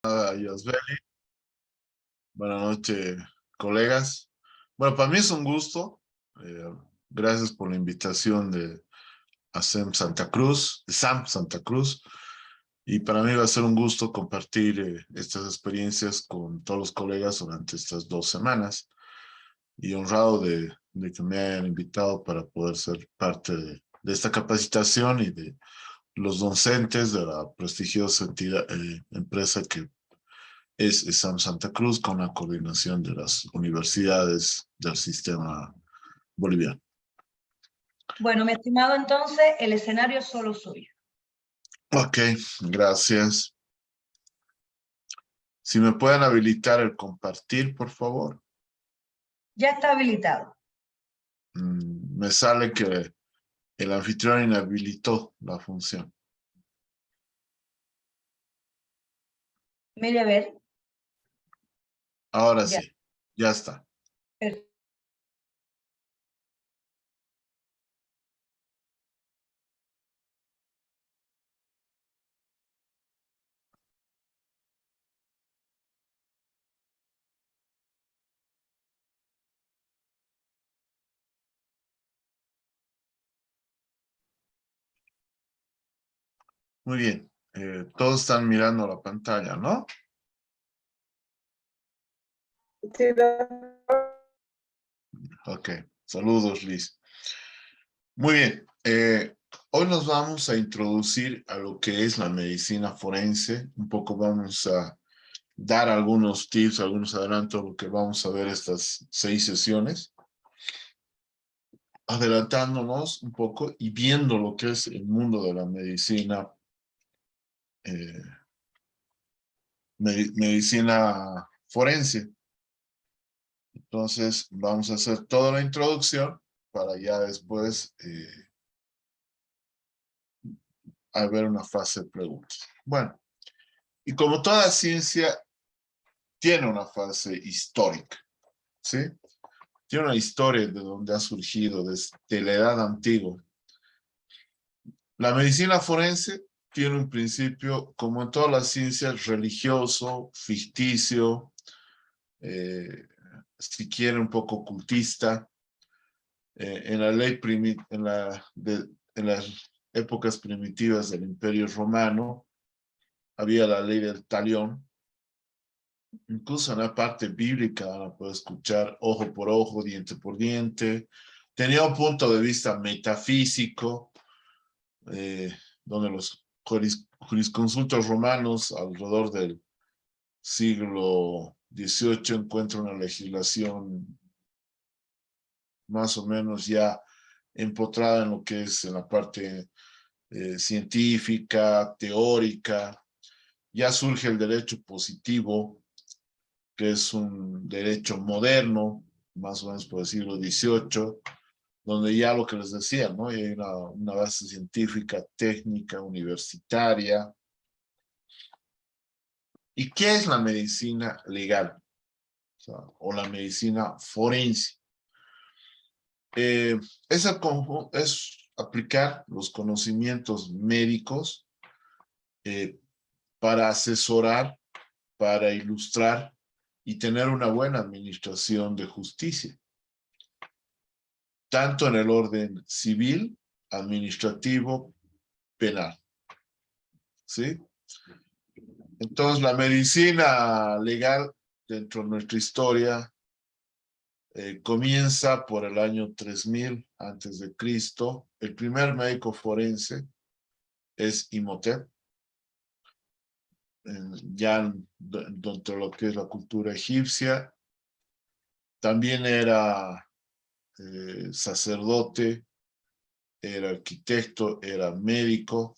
Yosbeli. Buenas noches, colegas. Bueno, para mí es un gusto. Eh, Gracias por la invitación de SAM Santa Cruz, de SAM Santa Cruz. Y para mí va a ser un gusto compartir estas experiencias con todos los colegas durante estas 2 semanas. Y honrado de que me hayan invitado para poder ser parte de esta capacitación y de los docentes de la prestigiosa empresa que es SAM Santa Cruz con la coordinación de las universidades del sistema boliviano. Bueno, mi estimado, entonces, el escenario es solo suyo. Ok, gracias. Si me pueden habilitar el compartir, por favor. Ya está habilitado. Me sale que el anfitrión inhabilitó la función. Mire, a ver. Ahora Ya. sí, ya está. Perfecto. Muy bien. Todos están mirando la pantalla, ¿no? Ok. Saludos, Liz. Muy bien. Hoy nos vamos a introducir a lo que es la medicina forense. Un poco vamos a dar algunos tips, algunos adelantos, lo que vamos a ver estas 6 sesiones, adelantándonos un poco y viendo lo que es el mundo de la medicina, medicina forense. Entonces, vamos a hacer toda la introducción para ya después haber una fase de preguntas. Bueno, y como toda ciencia, tiene una fase histórica, ¿sí? Tiene una historia de donde ha surgido desde la edad antigua. La medicina forense tiene un principio, como en todas las ciencias, religioso, ficticio, si quiere un poco ocultista. En la ley en las épocas primitivas del Imperio Romano había la ley del talión. Incluso en la parte bíblica la puede escuchar ojo por ojo, diente por diente. Tenía un punto de vista metafísico, donde los jurisconsultos romanos alrededor del siglo XVIII encuentran una legislación más o menos ya empotrada en lo que es en la parte científica, teórica. Ya surge el derecho positivo, que es un derecho moderno, más o menos por el siglo XVIII, donde ya lo que les decía, ¿no? Y hay una base científica, técnica, universitaria. ¿Y qué es la medicina legal? O la medicina forense. Es aplicar los conocimientos médicos para asesorar, para ilustrar y tener una buena administración de justicia, tanto en el orden civil, administrativo, penal. ¿Sí? Entonces, la medicina legal dentro de nuestra historia comienza por el año 3000 antes de Cristo. El primer médico forense es Imhotep, ya dentro de lo que es la cultura egipcia. También era sacerdote, era arquitecto, era médico.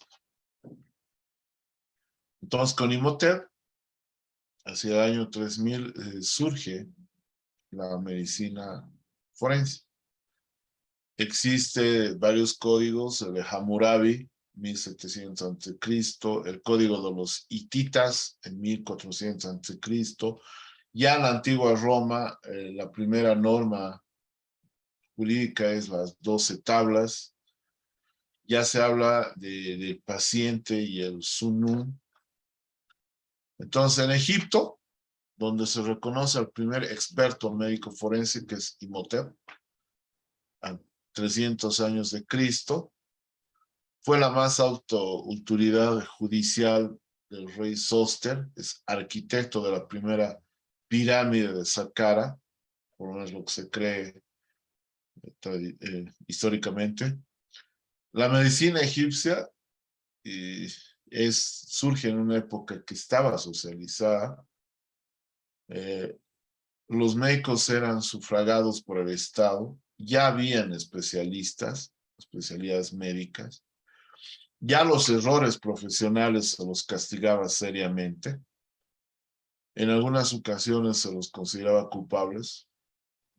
Entonces, con Imhotep, hacia el año 3000, surge la medicina forense. Existe varios códigos, el de Hammurabi, 1700 a.C., el código de los hititas en 1400 a.C. Ya en la antigua Roma, la primera norma jurídica es las 12 tablas. Ya se habla del paciente y el sunum. Entonces, en Egipto, donde se reconoce al primer experto médico forense, que es Imhotep, a 300 años de Cristo, fue la más alta autoridad judicial del rey Sóster, es arquitecto de la primera pirámide de Saqqara, por lo menos lo que se cree históricamente. La medicina egipcia surge en una época que estaba socializada. Los médicos eran sufragados por el Estado, ya habían especialistas, especialidades médicas, ya los errores profesionales se los castigaba seriamente, en algunas ocasiones se los consideraba culpables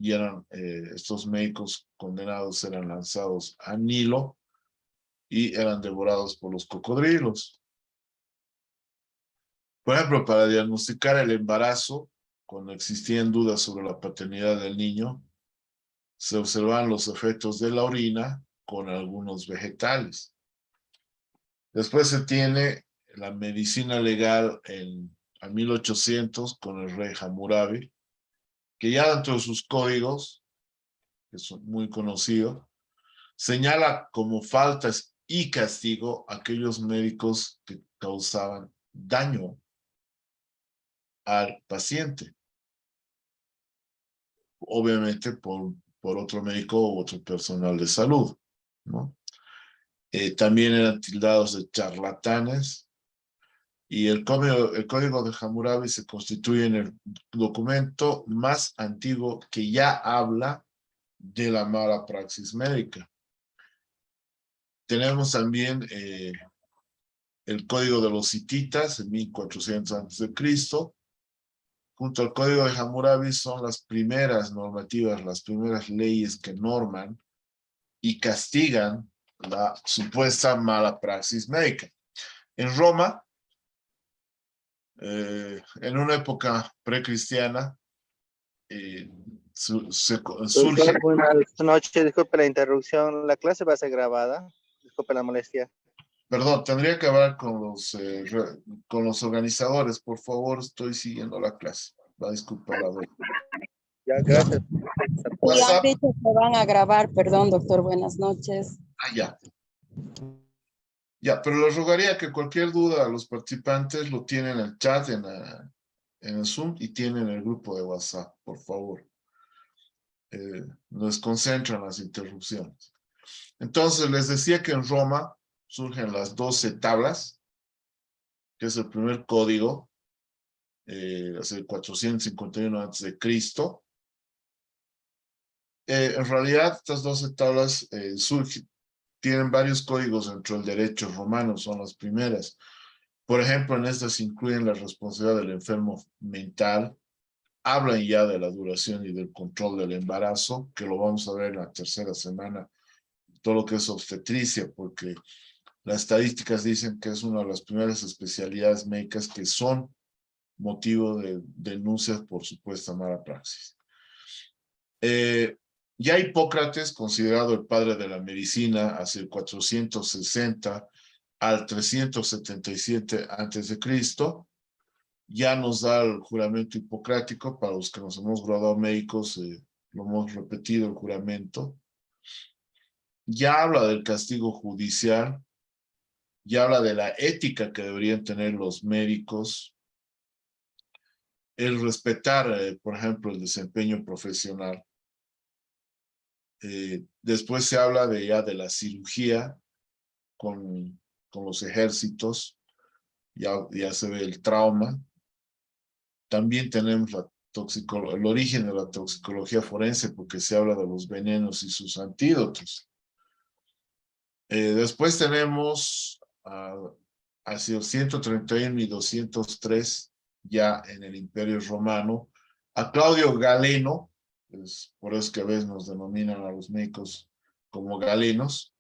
y estos médicos condenados eran lanzados a Nilo y eran devorados por los cocodrilos. Por ejemplo, para diagnosticar el embarazo, cuando existían dudas sobre la paternidad del niño, se observaban los efectos de la orina con algunos vegetales. Después se tiene la medicina legal a 1800 con el rey Hammurabi, que ya dentro de sus códigos, que son muy conocidos, señala como faltas y castigo a aquellos médicos que causaban daño al paciente, obviamente por otro médico u otro personal de salud, ¿no? También eran tildados de charlatanes, y el código de Hammurabi se constituye en el documento más antiguo que ya habla de la mala praxis médica. Tenemos también el código de los hititas en 1400 a.C., junto al código de Hammurabi son las primeras normativas, las primeras leyes que norman y castigan la supuesta mala praxis médica. En Roma, en una época precristiana, surge... Doctor, buenas noches, disculpe la interrupción. La clase va a ser grabada. Disculpe la molestia. Perdón, tendría que hablar con los organizadores. Por favor, estoy siguiendo la clase. Va a disculpar a ver. Ya, gracias. Y han dicho que van a grabar, perdón, doctor, buenas noches. Ya. Ya, pero les rogaría que cualquier duda a los participantes lo tienen en el chat, en el Zoom, y tienen el grupo de WhatsApp, por favor. Nos concentran las interrupciones. Entonces, les decía que en Roma surgen las 12 tablas, que es el primer código, hace 451 a.C. En realidad, estas 12 tablas tienen varios códigos dentro del derecho romano, son las primeras. Por ejemplo, en estas incluyen la responsabilidad del enfermo mental, hablan ya de la duración y del control del embarazo, que lo vamos a ver en la tercera semana, todo lo que es obstetricia, porque las estadísticas dicen que es una de las primeras especialidades médicas que son motivo de denuncias por supuesta mala praxis. Ya Hipócrates, considerado el padre de la medicina hacia el 460 al 377 a.C., ya nos da el juramento hipocrático. Para los que nos hemos graduado médicos, lo hemos repetido el juramento. Ya habla del castigo judicial, ya habla de la ética que deberían tener los médicos, el respetar, por ejemplo, el desempeño profesional. Después se habla ya de la cirugía con los ejércitos, ya se ve el trauma. También tenemos el origen de la toxicología forense, porque se habla de los venenos y sus antídotos. Después tenemos hacia el 131 y 203, ya en el Imperio Romano, a Claudio Galeno, por eso que a veces nos denominan a los médicos como galenos,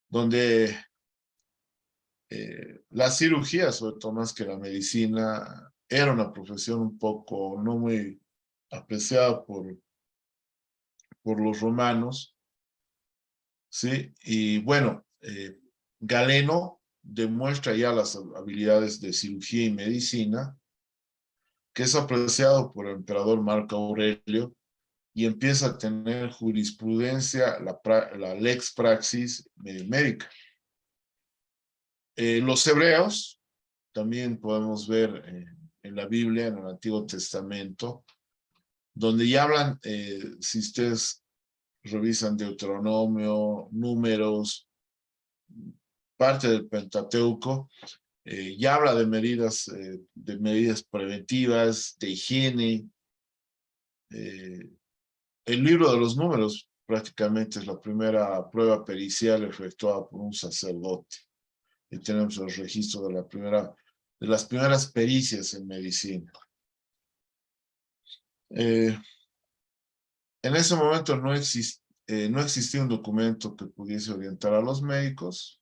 donde la cirugía, sobre todo más que la medicina, era una profesión un poco no muy apreciada por los romanos, ¿sí? Y bueno, Galeno demuestra ya las habilidades de cirugía y medicina, que es apreciado por el emperador Marco Aurelio, y empieza a tener jurisprudencia, la lex praxis médica. Los hebreos, también podemos ver en la Biblia, en el Antiguo Testamento, donde ya hablan, si ustedes revisan Deuteronomio, Números, parte del Pentateuco, ya habla de medidas preventivas, de higiene. El libro de los Números prácticamente es la primera prueba pericial efectuada por un sacerdote. Y tenemos el registro de las primeras pericias en medicina. En ese momento no existía un documento que pudiese orientar a los médicos.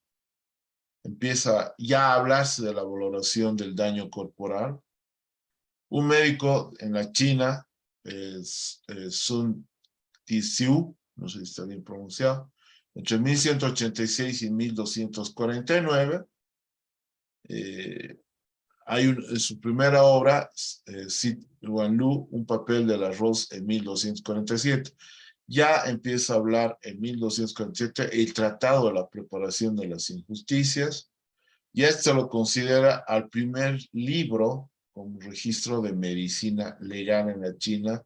Empieza ya a hablarse de la valoración del daño corporal. Un médico en la China, Sun Tzu, no sé si está bien pronunciado, entre 1186 y 1249, en su primera obra, Sit Yuan Lu, un papel del arroz, en 1247. Ya empieza a hablar en 1247 el Tratado de la Preparación de las Injusticias, y esto lo considera al primer libro con registro de medicina legal en la China,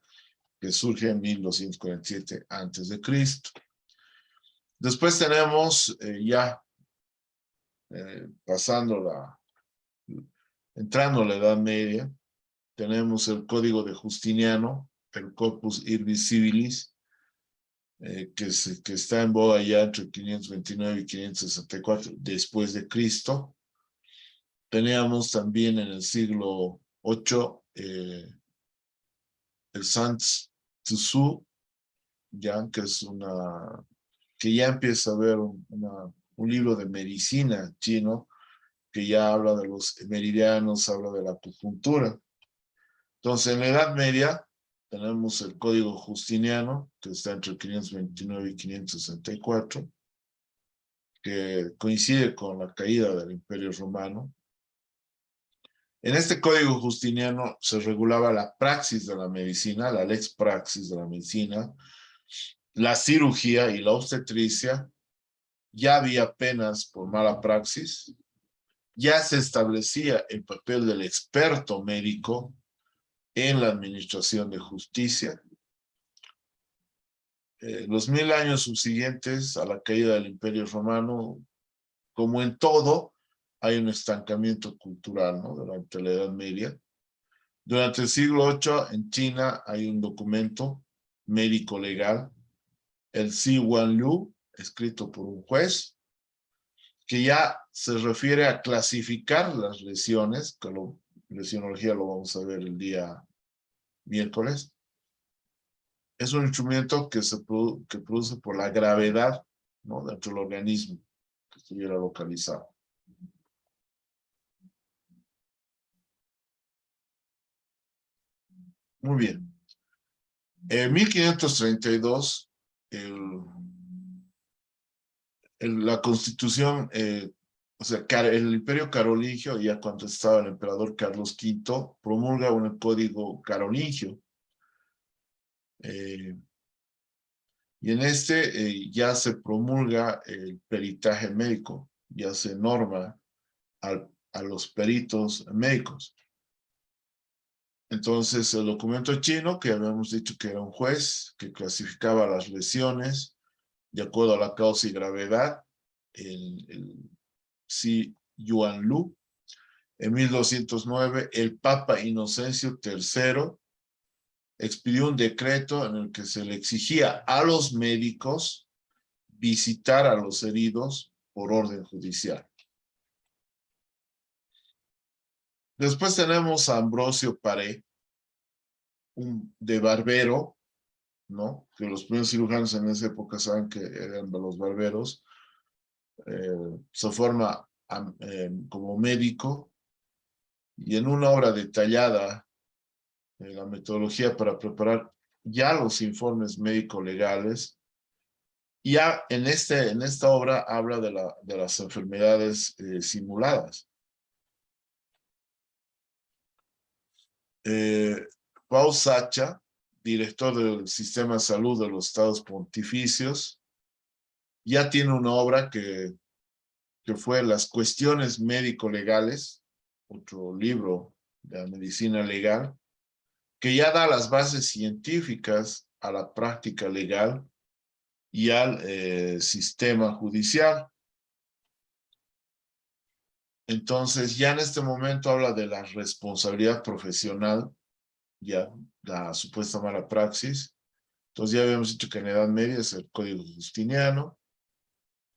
que surge en 1247 a.C. Después tenemos entrando a la Edad Media, tenemos el Código de Justiniano, el Corpus Iuris Civilis, que está en boga ya entre 529 y 564 después de Cristo. Teníamos también en el siglo VIII el Sans Tzu, que ya empieza a ver un libro de medicina chino, que ya habla de los meridianos, habla de la acupuntura. Entonces, en la Edad Media tenemos el Código Justiniano, que está entre 529 y 564, que coincide con la caída del Imperio Romano. En este Código Justiniano se regulaba la praxis de la medicina, la lex praxis de la medicina, la cirugía y la obstetricia. Ya había penas por mala praxis. Ya se establecía el papel del experto médico en la administración de justicia. Los 1000 años subsiguientes a la caída del Imperio Romano, como en todo, hay un estancamiento cultural, ¿no? Durante la Edad Media. Durante el siglo VIII, en China, hay un documento médico legal, el Xi Wan Lu, escrito por un juez, que ya se refiere a clasificar las lesiones, que lesionología lo vamos a ver el día miércoles. Es un instrumento que produce por la gravedad, ¿no? Dentro del organismo que estuviera localizado. Muy bien. En 1532, la Constitución, o sea, el Imperio Carolingio, ya cuando estaba el emperador Carlos V, promulga un código carolingio. Y en ya se promulga el peritaje médico, ya se norma a los peritos médicos. Entonces, el documento chino, que habíamos dicho que era un juez que clasificaba las lesiones de acuerdo a la causa y gravedad, el Xi Yuan Lu. En 1209, el Papa Inocencio III expidió un decreto en el que se le exigía a los médicos visitar a los heridos por orden judicial. Después tenemos a Ambrosio Paré, de barbero, ¿no? Que los primeros cirujanos en esa época saben que eran de los barberos. Se forma como médico, y en una obra detallada, la metodología para preparar ya los informes médico-legales, Ya en esta obra habla de las enfermedades simuladas. Paul Sacha, director del Sistema de Salud de los Estados Pontificios, ya tiene una obra que fue Las cuestiones médico-legales, otro libro de la medicina legal, que ya da las bases científicas a la práctica legal y al sistema judicial. Entonces, ya en este momento habla de la responsabilidad profesional, ya la supuesta mala praxis. Entonces, ya habíamos dicho que en la Edad Media es el Código Justiniano,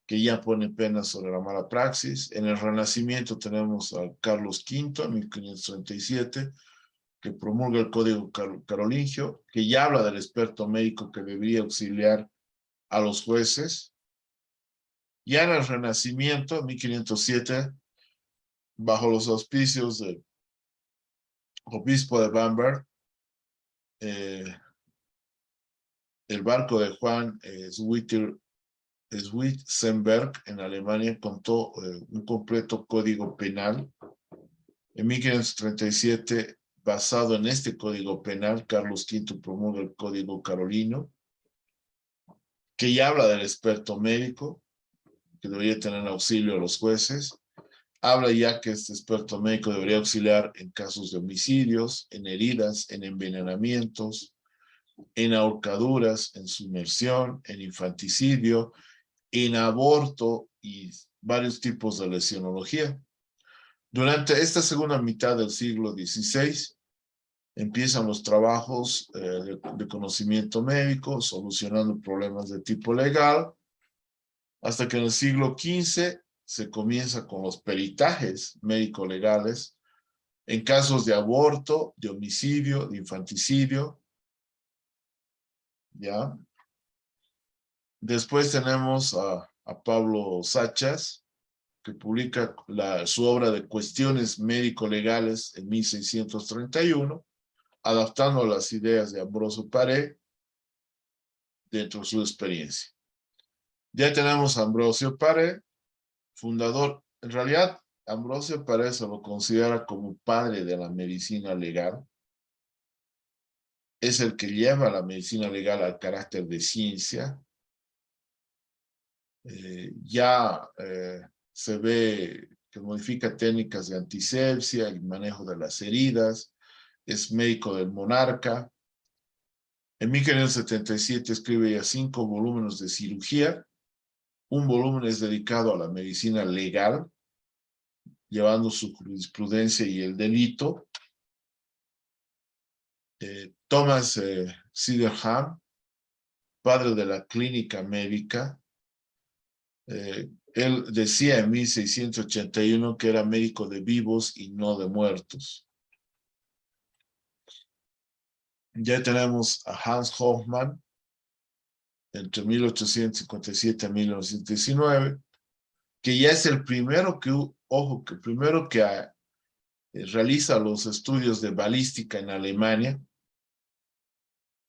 que ya pone penas sobre la mala praxis. En el Renacimiento tenemos a Carlos V, en 1537, que promulga el Código Carolingio, que ya habla del experto médico que debería auxiliar a los jueces. Ya en el Renacimiento, en 1507, bajo los auspicios del obispo de Bamberg, el barco de Juan Schwitzenberg en Alemania contó un completo código penal. En 1537, basado en este código penal, Carlos V promulga el Código Carolino, que ya habla del experto médico, que debería tener auxilio a los jueces. Habla ya que este experto médico debería auxiliar en casos de homicidios, en heridas, en envenenamientos, en ahorcaduras, en sumersión, en infanticidio, en aborto y varios tipos de lesionología. Durante esta segunda mitad del siglo XVI empiezan los trabajos de conocimiento médico, solucionando problemas de tipo legal, hasta que en el siglo XV se comienza con los peritajes médico-legales en casos de aborto, de homicidio, de infanticidio. ¿Ya? Después tenemos a Pablo Sachas, que publica su obra de Cuestiones médico-legales en 1631, adaptando las ideas de Ambrosio Paré dentro de su experiencia. Ya tenemos a Ambrosio Paré, fundador. En realidad, Ambrosio Paré se lo considera como padre de la medicina legal. Es el que lleva la medicina legal al carácter de ciencia. Se ve que modifica técnicas de antisepsia, el manejo de las heridas, es médico del monarca. En 1577 escribe ya 5 volúmenes de cirugía. Un volumen es dedicado a la medicina legal, llevando su jurisprudencia y el delito. Thomas Sydenham, padre de la clínica médica, él decía en 1681 que era médico de vivos y no de muertos. Ya tenemos a Hans Hofmann, entre 1857 y 1919, que ya es el primero que realiza los estudios de balística en Alemania,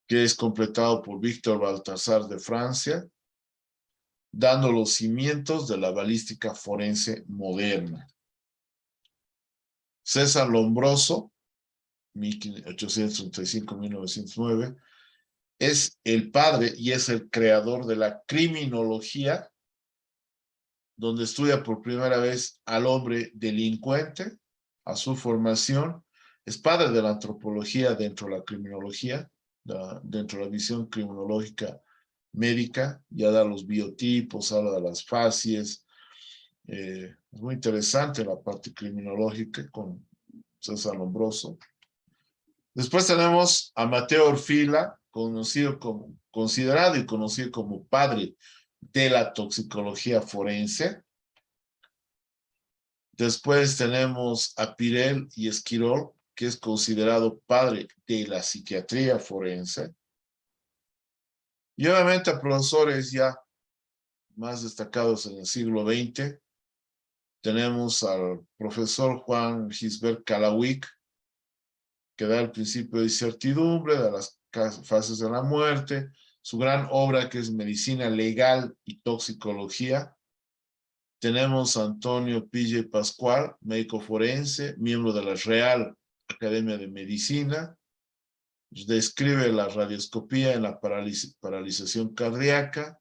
que es completado por Víctor Baltasar de Francia, dando los cimientos de la balística forense moderna. César Lombroso, 1835-1909, es el padre y es el creador de la criminología, donde estudia por primera vez al hombre delincuente, a su formación. Es padre de la antropología dentro de la criminología, dentro de la visión criminológica médica, ya da los biotipos, habla de las facies. Es muy interesante la parte criminológica con César Lombroso. Después tenemos a Mateo Orfila, considerado y conocido como padre de la toxicología forense. Después tenemos a Pirel y Esquirol, que es considerado padre de la psiquiatría forense. Y obviamente a profesores ya más destacados en el siglo XX. Tenemos al profesor Juan Gisbert Calawick, que da el principio de incertidumbre, de las fases de la muerte, su gran obra que es Medicina Legal y Toxicología. Tenemos a Antonio Pille Pascual, médico forense, miembro de la Real Academia de Medicina. Describe la radioscopía en la paralización cardíaca,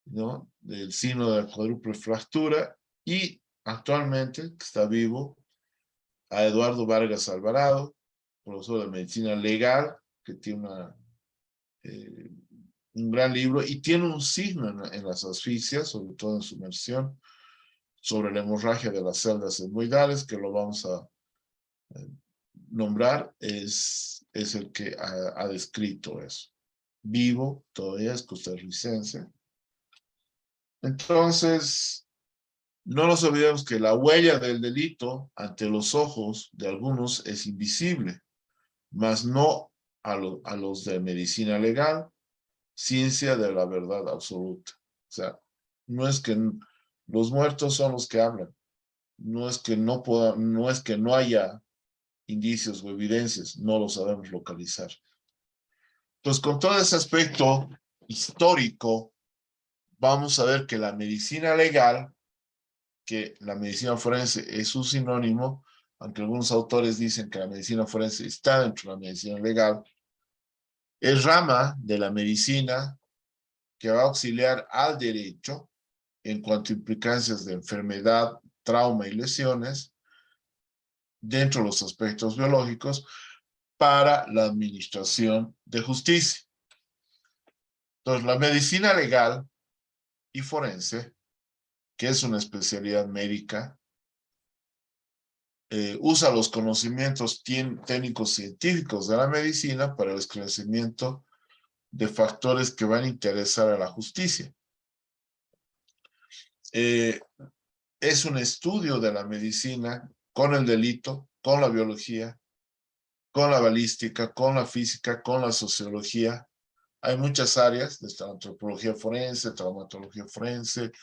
¿no? Del signo de la cuádruple fractura. Y actualmente, que está vivo, a Eduardo Vargas Alvarado, profesor de Medicina Legal, que tiene un gran libro y tiene un signo en las asfixias, sobre todo en su versión, sobre la hemorragia de las celdas etmoidales, que lo vamos a nombrar, es el que ha descrito eso. Vivo, todavía es costarricense. Entonces, no nos olvidemos que la huella del delito ante los ojos de algunos es invisible, mas no a los de medicina legal, ciencia de la verdad absoluta. O sea, no es que los muertos son los que hablan, no es que no haya indicios o evidencias, no lo sabemos localizar. Entonces, con todo ese aspecto histórico, vamos a ver que la medicina legal, que la medicina forense es un sinónimo, aunque algunos autores dicen que la medicina forense está dentro de la medicina legal, es rama de la medicina que va a auxiliar al derecho en cuanto a implicancias de enfermedad, trauma y lesiones dentro de los aspectos biológicos para la administración de justicia. Entonces, la medicina legal y forense, que es una especialidad médica, usa los conocimientos técnicos científicos de la medicina para el esclarecimiento de factores que van a interesar a la justicia. Es un estudio de la medicina con el delito, con la biología, con la balística, con la física, con la sociología. Hay muchas áreas, desde la antropología forense, traumatología forense,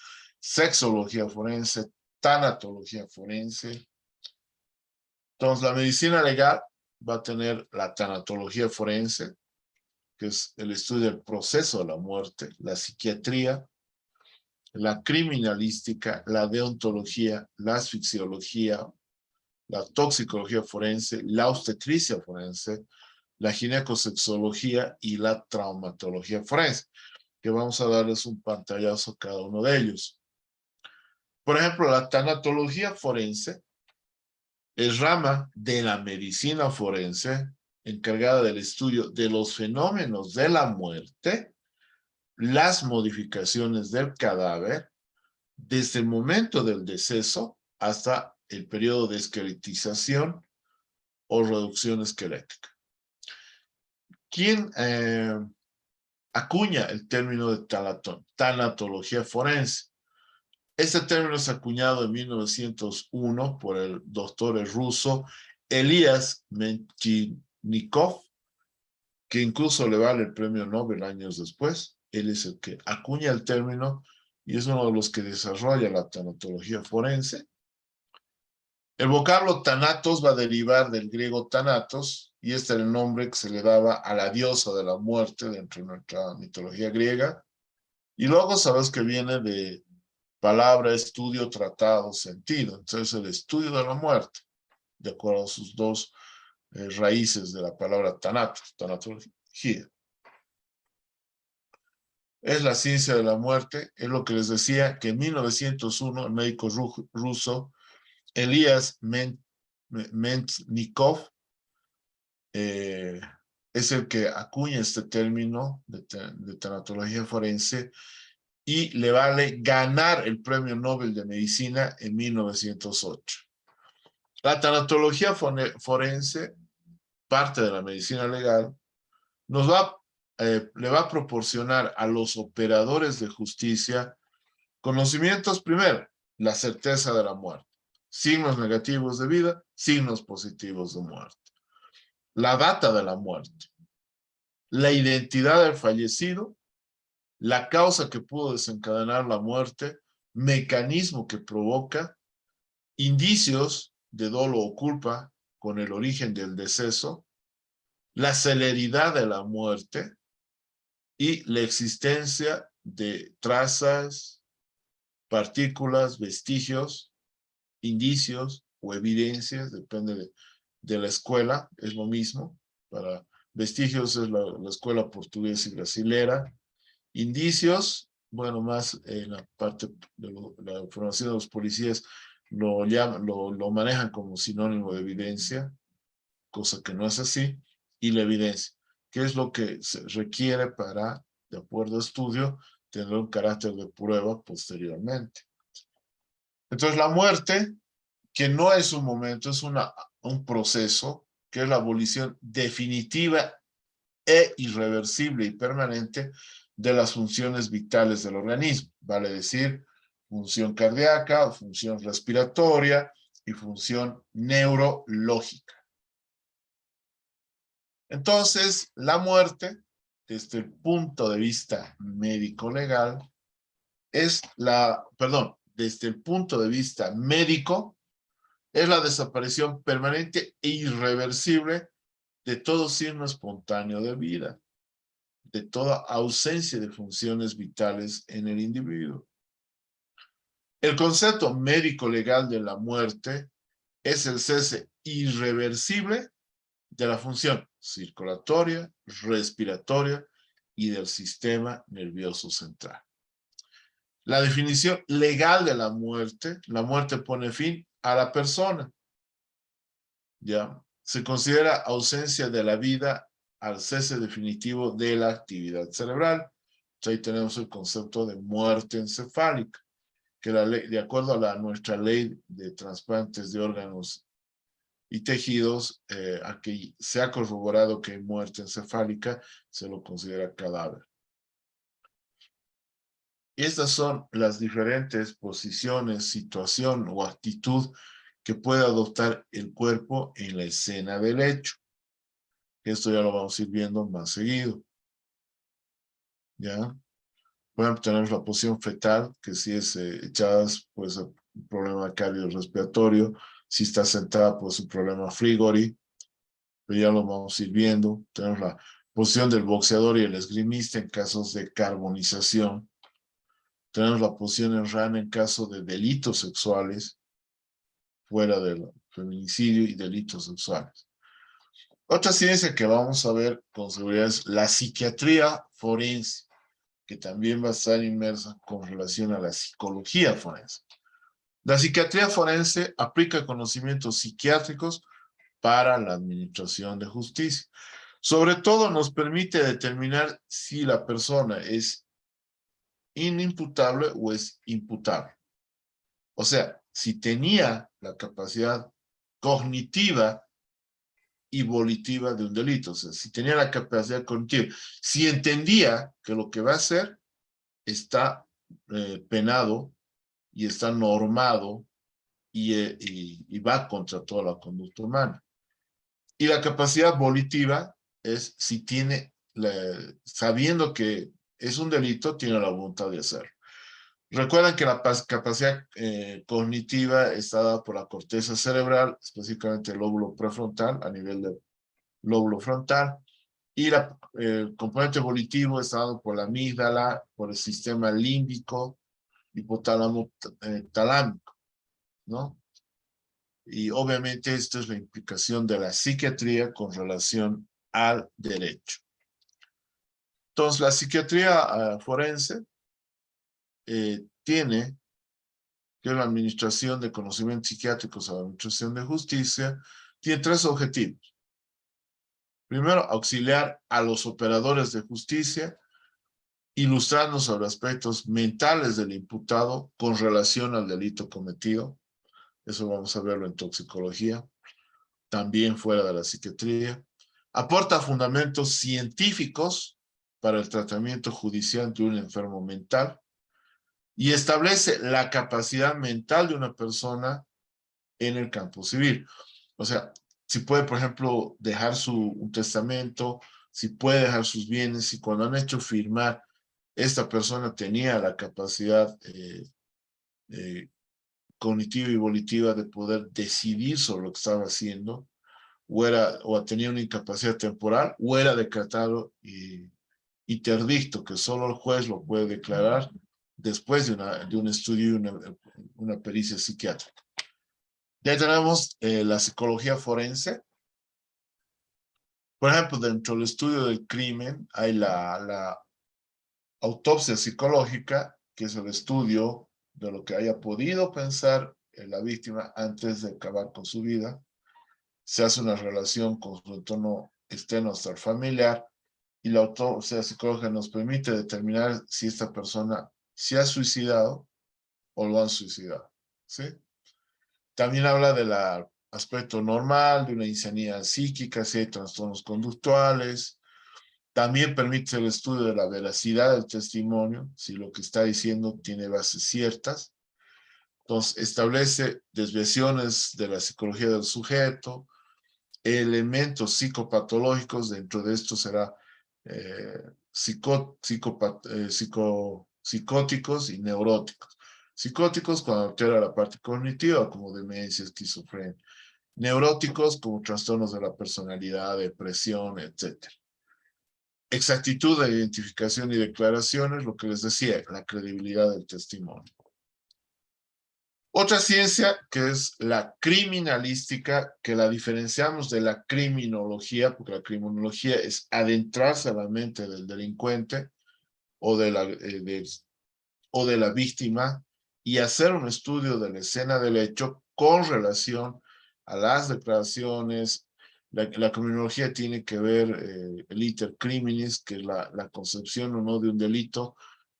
sexología forense, tanatología forense. Entonces, la medicina legal va a tener la tanatología forense, que es el estudio del proceso de la muerte, la psiquiatría, la criminalística, la deontología, la asfixiología, la toxicología forense, la obstetricia forense, la ginecosexología y la traumatología forense, que vamos a darles un pantallazo a cada uno de ellos. Por ejemplo, la tanatología forense es rama de la medicina forense encargada del estudio de los fenómenos de la muerte, las modificaciones del cadáver, desde el momento del deceso hasta el periodo de esqueletización o reducción esquelética. ¿Quién acuña el término de tanatología forense? Este término es acuñado en 1901 por el doctor ruso Elias Menchikov, que incluso le vale el premio Nobel años después. Él es el que acuña el término y es uno de los que desarrolla la tanatología forense. El vocablo tanatos va a derivar del griego thanatos, y este era el nombre que se le daba a la diosa de la muerte dentro de nuestra mitología griega. Y luego sabes que viene de palabra, estudio, tratado, sentido. Entonces el estudio de la muerte, de acuerdo a sus dos raíces de la palabra thanatos, tanatología. Es la ciencia de la muerte, es lo que les decía, que en 1901 el médico ruso Elias Menchikov es el que acuña este término de tanatología forense y le vale ganar el premio Nobel de Medicina en 1908. La tanatología forense, parte de la medicina legal, le va a proporcionar a los operadores de justicia conocimientos, primero, la certeza de la muerte, signos negativos de vida, signos positivos de muerte, la data de la muerte, la identidad del fallecido, la causa que pudo desencadenar la muerte, mecanismo que provoca, indicios de dolo o culpa con el origen del deceso, la celeridad de la muerte, y la existencia de trazas, partículas, vestigios, indicios o evidencias, depende de la escuela, es lo mismo. Para vestigios es la escuela portuguesa y brasilera. Indicios, bueno, más en la parte de la información de los policías lo manejan como sinónimo de evidencia, cosa que no es así, y la evidencia, que es lo que se requiere para, de acuerdo a estudio, tener un carácter de prueba posteriormente. Entonces la muerte, que no es un momento, es un proceso, que es la abolición definitiva e irreversible y permanente de las funciones vitales del organismo, vale decir, función cardíaca, función respiratoria y función neurológica. Entonces, la muerte, desde el punto de vista médico-legal, desde el punto de vista médico, es la desaparición permanente e irreversible de todo signo espontáneo de vida, de toda ausencia de funciones vitales en el individuo. El concepto médico-legal de la muerte es el cese irreversible de la función circulatoria, respiratoria y del sistema nervioso central. La definición legal de la muerte pone fin a la persona. ¿Ya? Se considera ausencia de la vida al cese definitivo de la actividad cerebral. Entonces ahí tenemos el concepto de muerte encefálica, que la ley, de acuerdo a nuestra ley de trasplantes de órganos y tejidos, a que se ha corroborado que hay muerte encefálica, se lo considera cadáver. Y estas son las diferentes posiciones, situación o actitud que puede adoptar el cuerpo en la escena del hecho. Esto ya lo vamos a ir viendo más seguido. ¿Ya? Pueden tener la posición fetal, que si es echada, pues un problema cardiorrespiratorio. Si está sentada, pues un problema frigori. Pero ya lo vamos a ir viendo. Tenemos la posición del boxeador y el esgrimista en casos de carbonización. Tenemos la posición en rana en caso de delitos sexuales, fuera del feminicidio y delitos sexuales. Otra ciencia que vamos a ver con seguridad es la psiquiatría forense, que también va a estar inmersa con relación a la psicología forense. La psiquiatría forense aplica conocimientos psiquiátricos para la administración de justicia. Sobre todo nos permite determinar si la persona es inimputable o es imputable. O sea, si tenía la capacidad cognitiva y volitiva de un delito. O sea, si tenía la capacidad cognitiva, si entendía que lo que va a hacer está penado y está normado y va contra toda la conducta humana. Y la capacidad volitiva es si tiene, sabiendo que es un delito, tiene la voluntad de hacerlo. Recuerden que la capacidad cognitiva está dada por la corteza cerebral, específicamente el lóbulo prefrontal, a nivel del lóbulo frontal, y el componente volitivo está dado por la amígdala, por el sistema límbico, hipotálamo talámico, ¿no? Y obviamente esto es la implicación de la psiquiatría con relación al derecho. Entonces, la psiquiatría forense tiene que la administración de conocimientos psiquiátricos a la administración de justicia, tiene tres objetivos. Primero, auxiliar a los operadores de justicia, ilustrando sobre aspectos mentales del imputado con relación al delito cometido. Eso vamos a verlo en toxicología, también fuera de la psiquiatría. Aporta fundamentos científicos para el tratamiento judicial de un enfermo mental y establece la capacidad mental de una persona en el campo civil. O sea, si puede, por ejemplo, dejar un testamento, si puede dejar sus bienes, si cuando han hecho firmar, esta persona tenía la capacidad cognitiva y volitiva de poder decidir sobre lo que estaba haciendo, o tenía una incapacidad temporal, o era decretado interdicto, que solo el juez lo puede declarar después de un estudio y una pericia psiquiátrica. Ya tenemos la psicología forense. Por ejemplo, dentro del estudio del crimen hay la autopsia psicológica, que es el estudio de lo que haya podido pensar la víctima antes de acabar con su vida. Se hace una relación con su entorno externo hasta el familiar, y la autopsia psicológica nos permite determinar si esta persona se ha suicidado o lo han suicidado, ¿sí? También habla del aspecto normal, de una insanidad psíquica, si hay trastornos conductuales. También permite el estudio de la veracidad del testimonio, si lo que está diciendo tiene bases ciertas. Entonces, establece desviaciones de la psicología del sujeto, elementos psicopatológicos. Dentro de esto será psicóticos y neuróticos. Psicóticos cuando altera la parte cognitiva, como demencia, esquizofrenia. Neuróticos como trastornos de la personalidad, depresión, etc. Exactitud de identificación y declaraciones, lo que les decía, la credibilidad del testimonio. Otra ciencia que es la criminalística, que la diferenciamos de la criminología, porque la criminología es adentrarse a la mente del delincuente o de la víctima y hacer un estudio de la escena del hecho con relación a las declaraciones. La criminología tiene que ver el iter criminis, que es la concepción o no de un delito,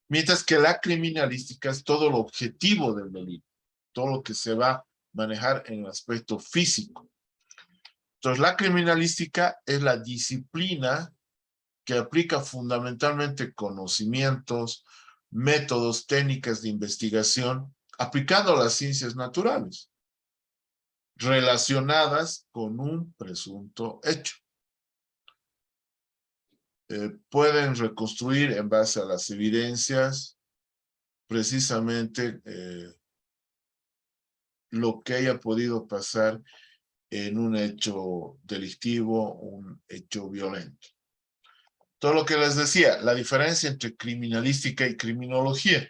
mientras que la criminalística es todo el objetivo del delito, todo lo que se va a manejar en el aspecto físico. Entonces, la criminalística es la disciplina que aplica fundamentalmente conocimientos, métodos, técnicas de investigación, aplicando las ciencias naturales, relacionadas con un presunto hecho. Pueden reconstruir en base a las evidencias, precisamente lo que haya podido pasar en un hecho delictivo, un hecho violento. Todo lo que les decía, la diferencia entre criminalística y criminología,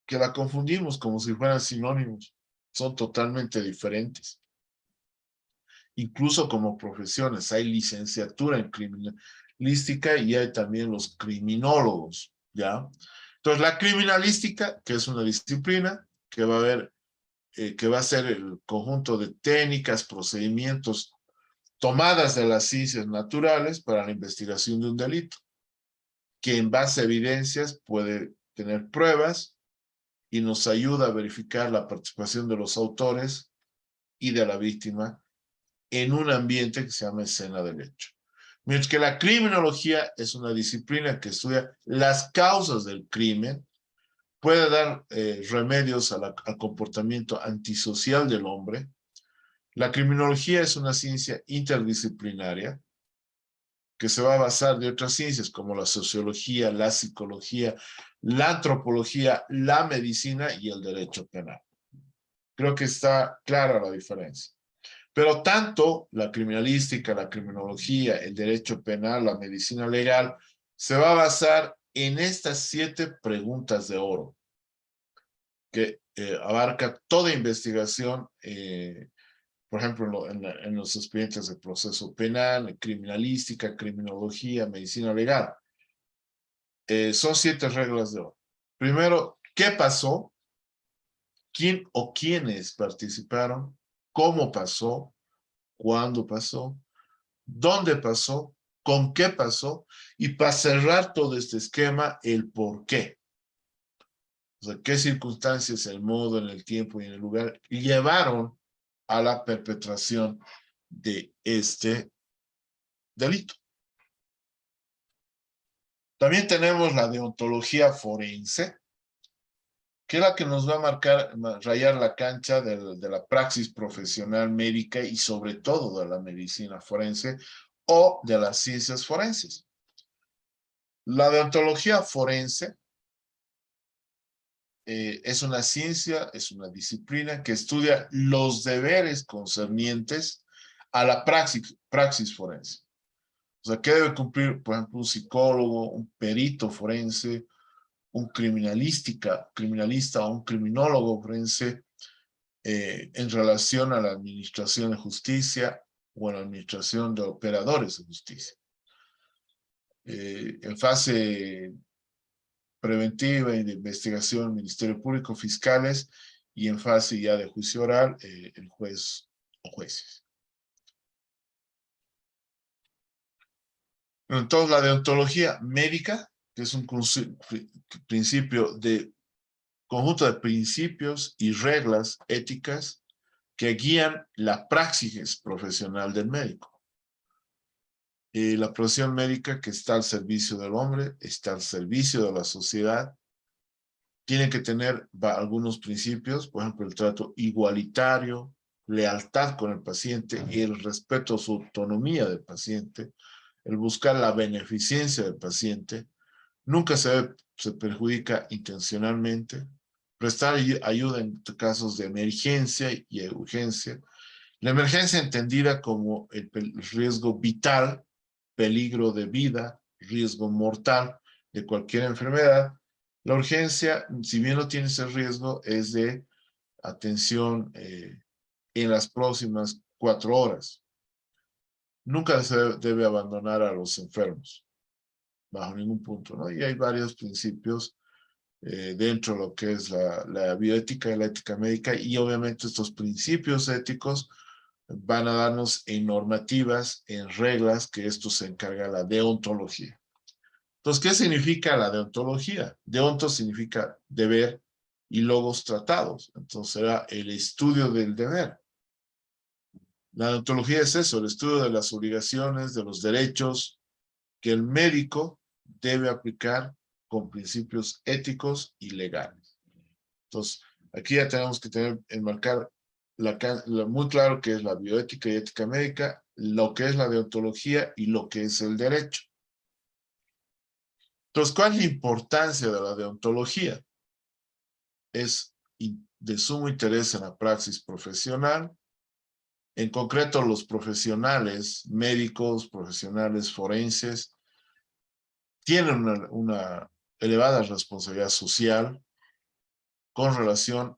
que la confundimos como si fueran sinónimos, son totalmente diferentes. Incluso como profesiones, hay licenciatura en criminalística y hay también los criminólogos, ¿ya? Entonces, la criminalística, que es una disciplina que va a ver, que va a ser el conjunto de técnicas, procedimientos tomadas de las ciencias naturales para la investigación de un delito, que en base a evidencias puede tener pruebas y nos ayuda a verificar la participación de los autores y de la víctima en un ambiente que se llama escena del hecho. Mientras que la criminología es una disciplina que estudia las causas del crimen, puede dar remedios al comportamiento antisocial del hombre. La criminología es una ciencia interdisciplinaria que se va a basar de otras ciencias como la sociología, la psicología, la antropología, la medicina y el derecho penal. Creo que está clara la diferencia. Pero tanto la criminalística, la criminología, el derecho penal, la medicina legal, se va a basar en estas 7 preguntas de oro, que abarca toda investigación, por ejemplo, en los expedientes de proceso penal, criminalística, criminología, medicina legal. Son 7 reglas de oro. Primero, ¿qué pasó? ¿Quién o quiénes participaron? ¿Cómo pasó? ¿Cuándo pasó? ¿Dónde pasó? ¿Con qué pasó? Y para cerrar todo este esquema, el por qué. O sea, qué circunstancias, el modo, en el tiempo y en el lugar llevaron a la perpetración de este delito. También tenemos la deontología forense, que es la que nos va a rayar la cancha de la praxis profesional médica y sobre todo de la medicina forense o de las ciencias forenses. La deontología forense es una ciencia, es una disciplina que estudia los deberes concernientes a la praxis forense. O sea, ¿qué debe cumplir, por ejemplo, un psicólogo, un perito forense, un criminalista o un criminólogo forense en relación a la administración de justicia o a la administración de operadores de justicia? En fase preventiva y de investigación, Ministerio Público, fiscales, y en fase ya de juicio oral, el juez o jueces. Entonces, la deontología médica, que es un principio de conjunto de principios y reglas éticas que guían la praxis profesional del médico. La profesión médica que está al servicio del hombre, está al servicio de la sociedad, tiene que tener algunos principios, por ejemplo, el trato igualitario, lealtad con el paciente y el respeto a su autonomía del paciente, el buscar la beneficencia del paciente, nunca se perjudica intencionalmente, prestar ayuda en casos de emergencia y urgencia. La emergencia entendida como el riesgo vital, peligro de vida, riesgo mortal de cualquier enfermedad. La urgencia, si bien no tiene ese riesgo, es de atención en las próximas 4 horas. Nunca se debe abandonar a los enfermos, bajo ningún punto, ¿no? Y hay varios principios dentro de lo que es la bioética y la ética médica, y obviamente estos principios éticos van a darnos en normativas, en reglas, que esto se encarga la deontología. Entonces, ¿qué significa la deontología? Deonto significa deber y logos tratados. Entonces, será el estudio del deber. La deontología es eso, el estudio de las obligaciones, de los derechos que el médico debe aplicar con principios éticos y legales. Entonces, aquí ya tenemos que enmarcar muy claro qué es la bioética y ética médica, lo que es la deontología y lo que es el derecho. Entonces, ¿cuál es la importancia de la deontología? Es de sumo interés en la praxis profesional. En concreto, los profesionales médicos, profesionales forenses, tienen una elevada responsabilidad social con relación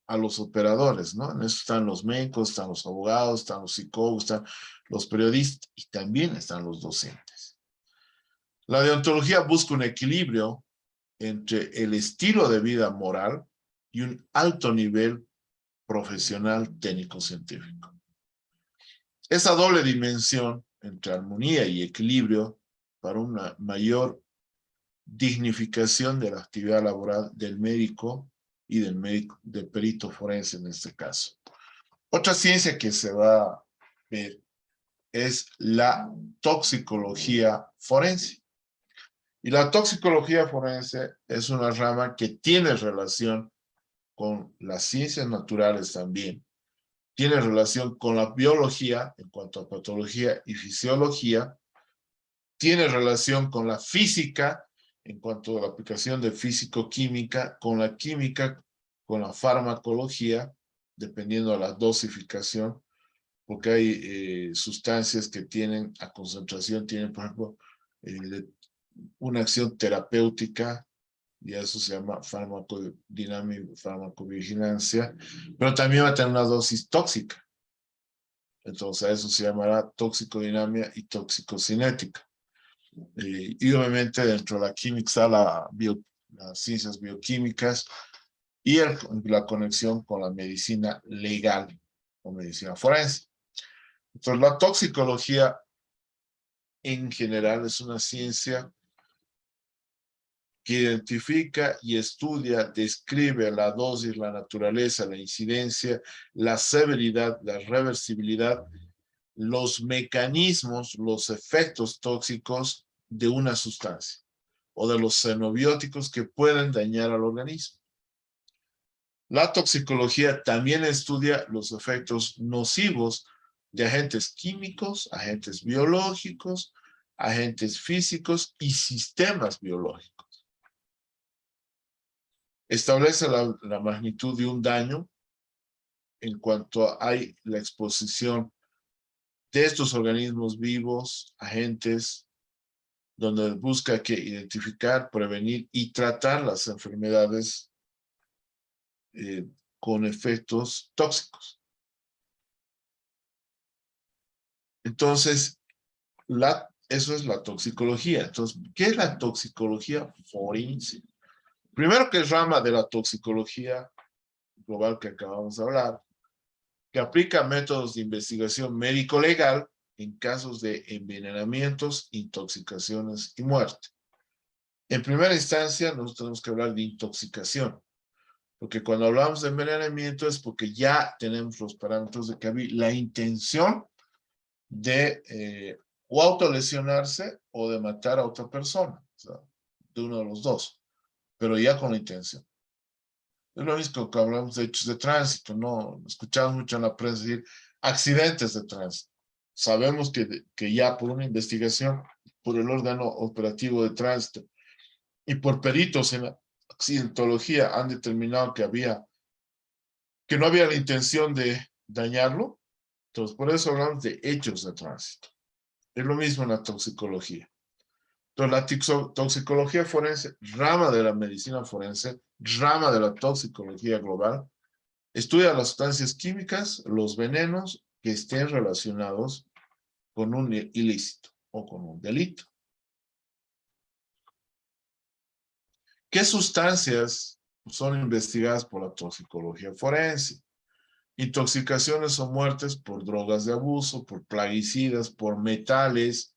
a los operadores, ¿no? En eso están los médicos, están los abogados, están los psicólogos, están los periodistas y también están los docentes. La deontología busca un equilibrio entre el estilo de vida moral y un alto nivel profesional técnico-científico. Esa doble dimensión entre armonía y equilibrio para una mayor dignificación de la actividad laboral del médico y del perito forense en este caso. Otra ciencia que se va a ver es la toxicología forense. Y la toxicología forense es una rama que tiene relación con las ciencias naturales también. Tiene relación con la biología en cuanto a patología y fisiología. Tiene relación con la física en cuanto a la aplicación de físico-química, con la química, con la farmacología, dependiendo de la dosificación, porque hay sustancias que tienen a concentración, tienen, por ejemplo, una acción terapéutica, y eso se llama farmacodinámica, farmacovigilancia, pero también va a tener una dosis tóxica. Entonces, a eso se llamará toxicodinamia y toxicocinética. Y obviamente dentro de la química está las ciencias bioquímicas y la conexión con la medicina legal o medicina forense. Entonces, la toxicología en general es una ciencia que identifica y estudia, describe la dosis, la naturaleza, la incidencia, la severidad, la reversibilidad, los mecanismos, los efectos tóxicos de una sustancia o de los xenobióticos que pueden dañar al organismo. La toxicología también estudia los efectos nocivos de agentes químicos, agentes biológicos, agentes físicos y sistemas biológicos. Establece la magnitud de un daño en cuanto hay la exposición de estos organismos vivos, agentes, donde busca que identificar, prevenir y tratar las enfermedades con efectos tóxicos. Entonces, eso es la toxicología. Entonces, ¿qué es la toxicología forense? Primero, que es rama de la toxicología global que acabamos de hablar, que aplica métodos de investigación médico-legal en casos de envenenamientos, intoxicaciones y muerte. En primera instancia, nosotros tenemos que hablar de intoxicación, porque cuando hablamos de envenenamiento es porque ya tenemos los parámetros de que había la intención de o autolesionarse o de matar a otra persona, o sea, de uno de los dos, pero ya con la intención. Es lo mismo que hablamos de hechos de tránsito, ¿no? Escuchamos mucho en la prensa decir accidentes de tránsito. Sabemos que ya por una investigación, por el órgano operativo de tránsito y por peritos en la accidentología han determinado que no había la intención de dañarlo. Entonces, por eso hablamos de hechos de tránsito. Es lo mismo en la toxicología. Entonces, la toxicología forense, rama de la medicina forense, rama de la toxicología global, estudia las sustancias químicas, los venenos que estén relacionados con un ilícito o con un delito. ¿Qué sustancias son investigadas por la toxicología forense? Intoxicaciones o muertes por drogas de abuso, por plaguicidas, por metales,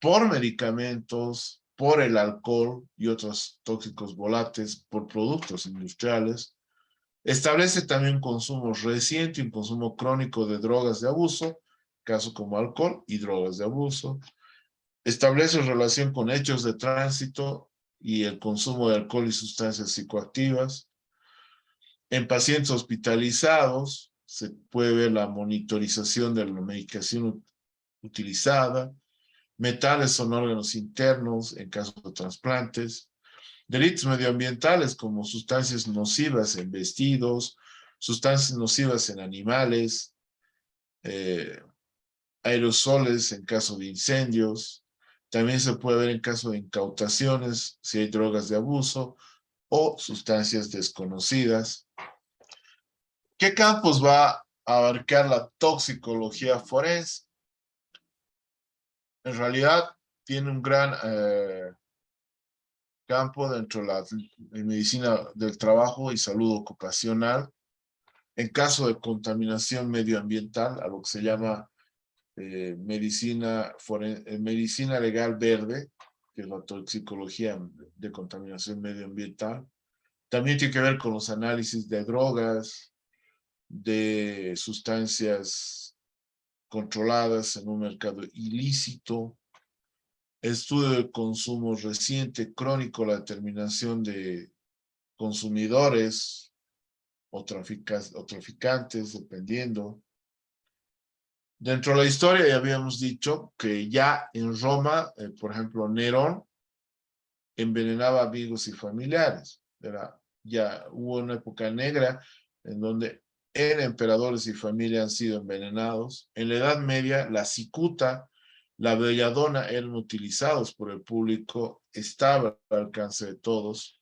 por medicamentos, por el alcohol y otros tóxicos volátiles, por productos industriales. Establece también un consumo reciente y un consumo crónico de drogas de abuso, casos como alcohol y drogas de abuso. Establece relación con hechos de tránsito y el consumo de alcohol y sustancias psicoactivas. En pacientes hospitalizados se puede ver la monitorización de la medicación utilizada. Metales son órganos internos en caso de trasplantes. Delitos medioambientales como sustancias nocivas en vestidos, sustancias nocivas en animales, aerosoles en caso de incendios. También se puede ver en caso de incautaciones, si hay drogas de abuso o sustancias desconocidas. ¿Qué campos va a abarcar la toxicología forense? En realidad tiene un gran campo dentro de la medicina del trabajo y salud ocupacional. En caso de contaminación medioambiental, a lo que se llama medicina legal verde, que es la toxicología de contaminación medioambiental. También tiene que ver con los análisis de drogas, de sustancias controladas en un mercado ilícito, estudio de consumo reciente, crónico, la determinación de consumidores o traficantes, dependiendo. Dentro de la historia ya habíamos dicho que ya en Roma, por ejemplo, Nerón envenenaba amigos y familiares. Ya hubo una época negra en donde emperadores y familia han sido envenenados. En la Edad Media, la cicuta, la belladona eran utilizados por el público, estaba al alcance de todos.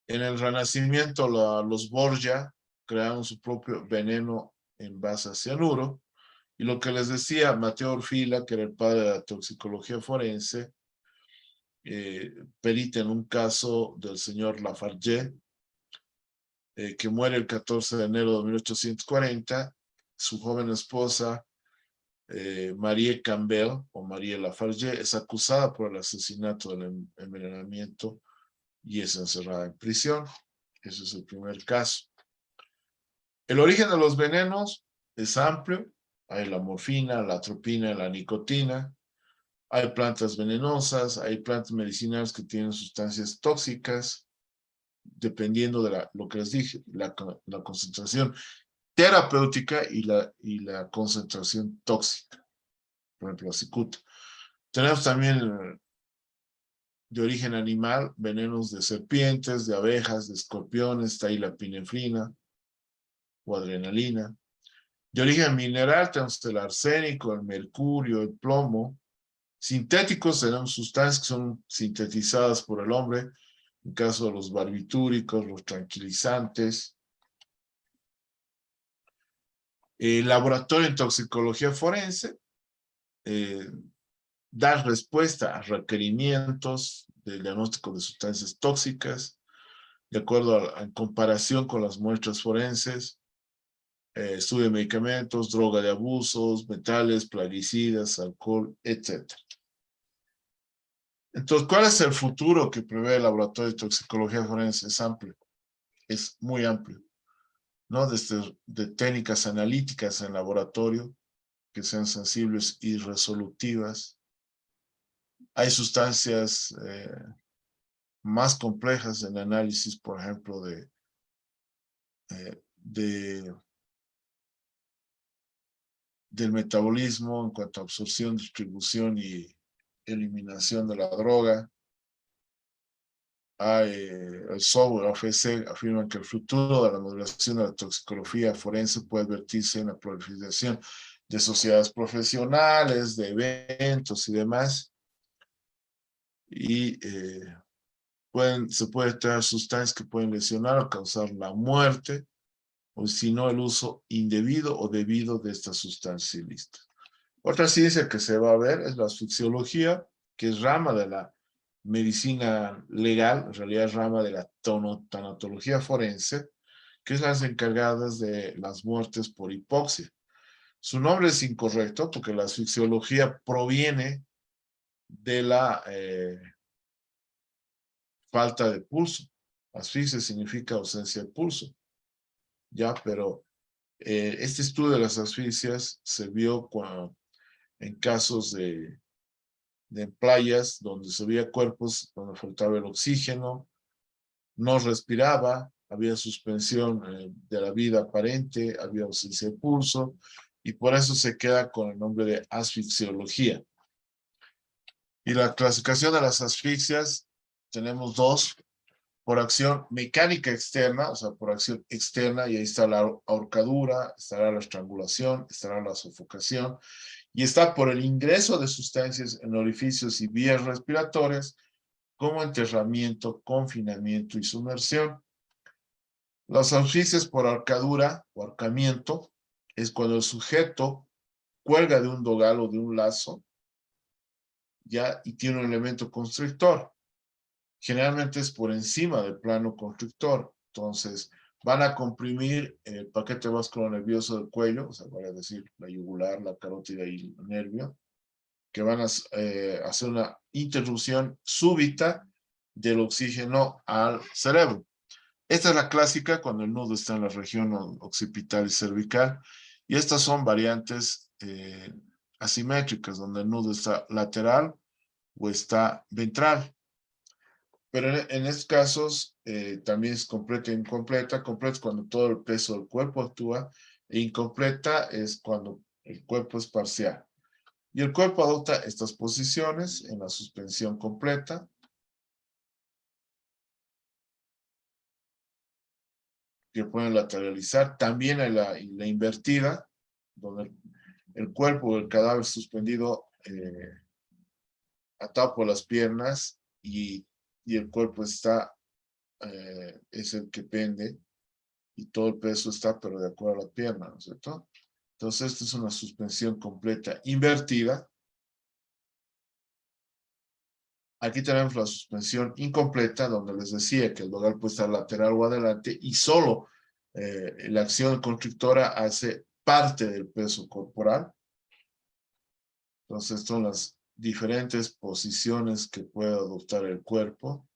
En el Renacimiento, los Borgia crearon su propio veneno en base a cianuro. Y lo que les decía Mateo Orfila, que era el padre de la toxicología forense, perita en un caso del señor Lafargue, que muere el 14 de enero de 1840, su joven esposa, Marie Campbell, o Marie Lafargue, es acusada por el asesinato del envenenamiento y es encerrada en prisión. Ese es el primer caso. El origen de los venenos es amplio. Hay la morfina, la atropina, la nicotina. Hay plantas venenosas, hay plantas medicinales que tienen sustancias tóxicas, dependiendo de lo que les dije, la concentración terapéutica y la concentración tóxica. Por ejemplo, la cicuta. Tenemos también de origen animal, venenos de serpientes, de abejas, de escorpiones, tailapinefrina o adrenalina. De origen mineral tenemos el arsénico, el mercurio, el plomo. Sintéticos tenemos sustancias que son sintetizadas por el hombre, en el caso de los barbitúricos, los tranquilizantes. El laboratorio en toxicología forense da respuesta a requerimientos del diagnóstico de sustancias tóxicas, de acuerdo en comparación con las muestras forenses, estudio de medicamentos, droga de abusos, metales, plaguicidas, alcohol, etc. Entonces, ¿cuál es el futuro que prevé el laboratorio de toxicología forense? Es amplio, es muy amplio, ¿no? Desde de técnicas analíticas en laboratorio que sean sensibles y resolutivas. Hay sustancias más complejas en análisis, por ejemplo, del metabolismo en cuanto a absorción, distribución y eliminación de la droga. El software OFC afirma que el futuro de la modelación de la toxicología forense puede advertirse en la proliferación de sociedades profesionales, de eventos y demás. Y se puede traer sustancias que pueden lesionar o causar la muerte, o si no, el uso indebido o debido de estas sustancias ilícitas. Otra ciencia que se va a ver es la asfixiología, que es rama de la medicina legal, en realidad es rama de la tanatología forense, que es las encargadas de las muertes por hipoxia. Su nombre es incorrecto porque la asfixiología proviene de la falta de pulso. Asfixia significa ausencia de pulso. Ya, pero este estudio de las asfixias se vio en casos de playas donde se veía cuerpos donde faltaba el oxígeno, no respiraba, había suspensión de la vida aparente, había ausencia de pulso, y por eso se queda con el nombre de asfixiología. Y la clasificación de las asfixias, tenemos dos: por acción mecánica externa, o sea, por acción externa, y ahí está la ahorcadura, estará la estrangulación, estará la sofocación, y está por el ingreso de sustancias en orificios y vías respiratorias, como enterramiento, confinamiento y sumersión. Las asfixias por ahorcadura o ahorcamiento es cuando el sujeto cuelga de un dogal o de un lazo, ya, y tiene un elemento constrictor. Generalmente es por encima del plano constrictor. Entonces, van a comprimir el paquete vascular nervioso del cuello, o sea, voy a decir la yugular, la carótida y el nervio, que van a hacer una interrupción súbita del oxígeno al cerebro. Esta es la clásica cuando el nudo está en la región occipital y cervical, y estas son variantes asimétricas, donde el nudo está lateral o está ventral. Pero en estos casos también es completa e incompleta. Completa es cuando todo el peso del cuerpo actúa, e incompleta es cuando el cuerpo es parcial. Y el cuerpo adopta estas posiciones en la suspensión completa. Que pueden lateralizar. También hay la invertida, donde el cuerpo o el cadáver suspendido atado por las piernas y el cuerpo está, es el que pende, y todo el peso está, pero de acuerdo a la pierna, ¿no es cierto? Entonces, esta es una suspensión completa invertida. Aquí tenemos la suspensión incompleta, donde les decía que el dogal puede estar lateral o adelante, y solo la acción constrictora hace parte del peso corporal. Entonces, son las diferentes posiciones que puede adoptar el cuerpo.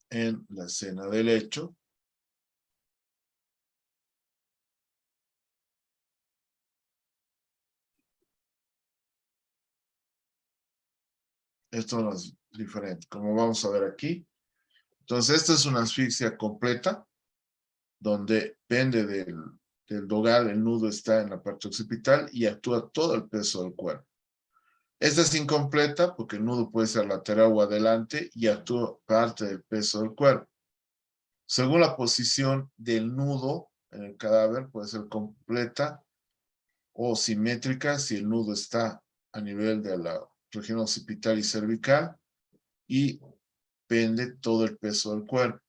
En la escena del hecho. Esto es diferente, como vamos a ver aquí. Entonces, esta es una asfixia completa, donde pende del dogal, el nudo está en la parte occipital y actúa todo el peso del cuerpo. Esta es incompleta porque el nudo puede ser lateral o adelante y actúa parte del peso del cuerpo. según la posición del nudo en el cadáver, puede ser completa o simétrica si el nudo está a nivel de la región occipital y cervical y pende todo el peso del cuerpo.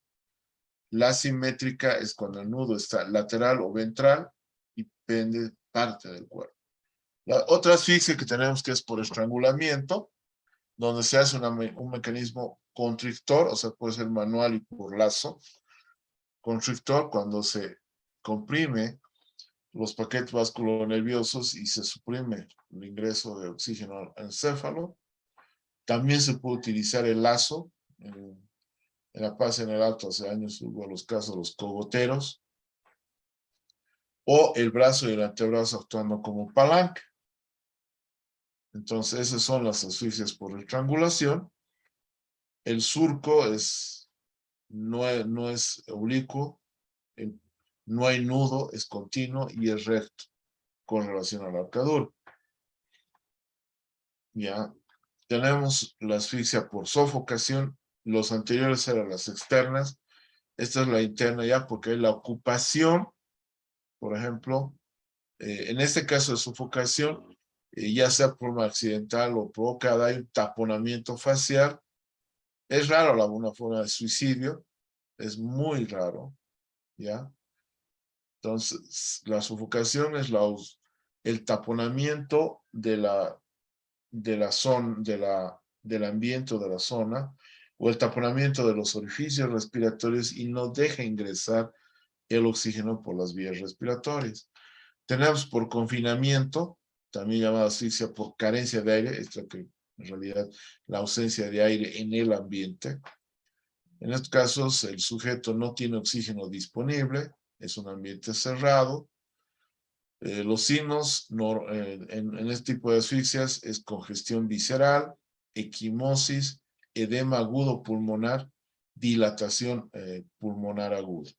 La simétrica es cuando el nudo está lateral o ventral y pende parte del cuerpo. La otra asfixia que tenemos que es por estrangulamiento, donde se hace un mecanismo constrictor, o sea, puede ser manual y por lazo. Constrictor cuando se comprime los paquetes vasculonerviosos y se suprime el ingreso de oxígeno al encéfalo. También se puede utilizar el lazo. En La Paz, en el Alto, hace años hubo los casos de los cogoteros. O el brazo y el antebrazo actuando como palanca. Entonces, esas son las asfixias por estrangulación. El surco no es oblicuo, no hay nudo, es continuo y es recto con relación a la arcadura. Ya tenemos la asfixia por sofocación. Los anteriores eran las externas. Esta es la interna ya porque es la ocupación, por ejemplo, en este caso de sofocación, ya sea por forma accidental o provocada, hay un taponamiento facial. Es raro una forma de suicidio, es muy raro, ¿ya? Entonces, la sofocación es el taponamiento de la zona, del ambiente o de la zona, o el taponamiento de los orificios respiratorios y no deja ingresar el oxígeno por las vías respiratorias. Tenemos por confinamiento, también llamada asfixia por carencia de aire, es la que en realidad la ausencia de aire en el ambiente. En estos casos, el sujeto no tiene oxígeno disponible, es un ambiente cerrado. Los signos en este tipo de asfixias es congestión visceral, equimosis, edema agudo pulmonar, dilatación pulmonar aguda.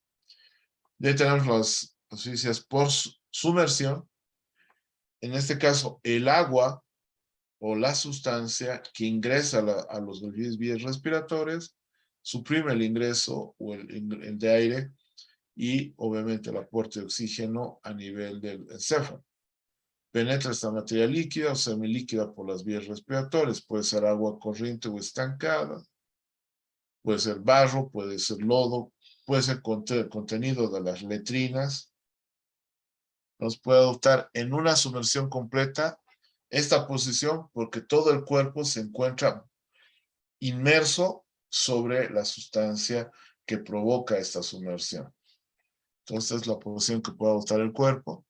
Ya tenemos las asfixias por sumersión. En este caso, el agua o la sustancia que ingresa a los vías respiratorias suprime el ingreso o el de aire y obviamente el aporte de oxígeno a nivel del encéfalo. Penetra esta materia líquida o semilíquida por las vías respiratorias. Puede ser agua corriente o estancada, puede ser barro, puede ser lodo, puede ser contenido de las letrinas. Nos puede adoptar en una sumersión completa esta posición porque todo el cuerpo se encuentra inmerso sobre la sustancia que provoca esta sumersión. Entonces, es la posición que puede adoptar el cuerpo.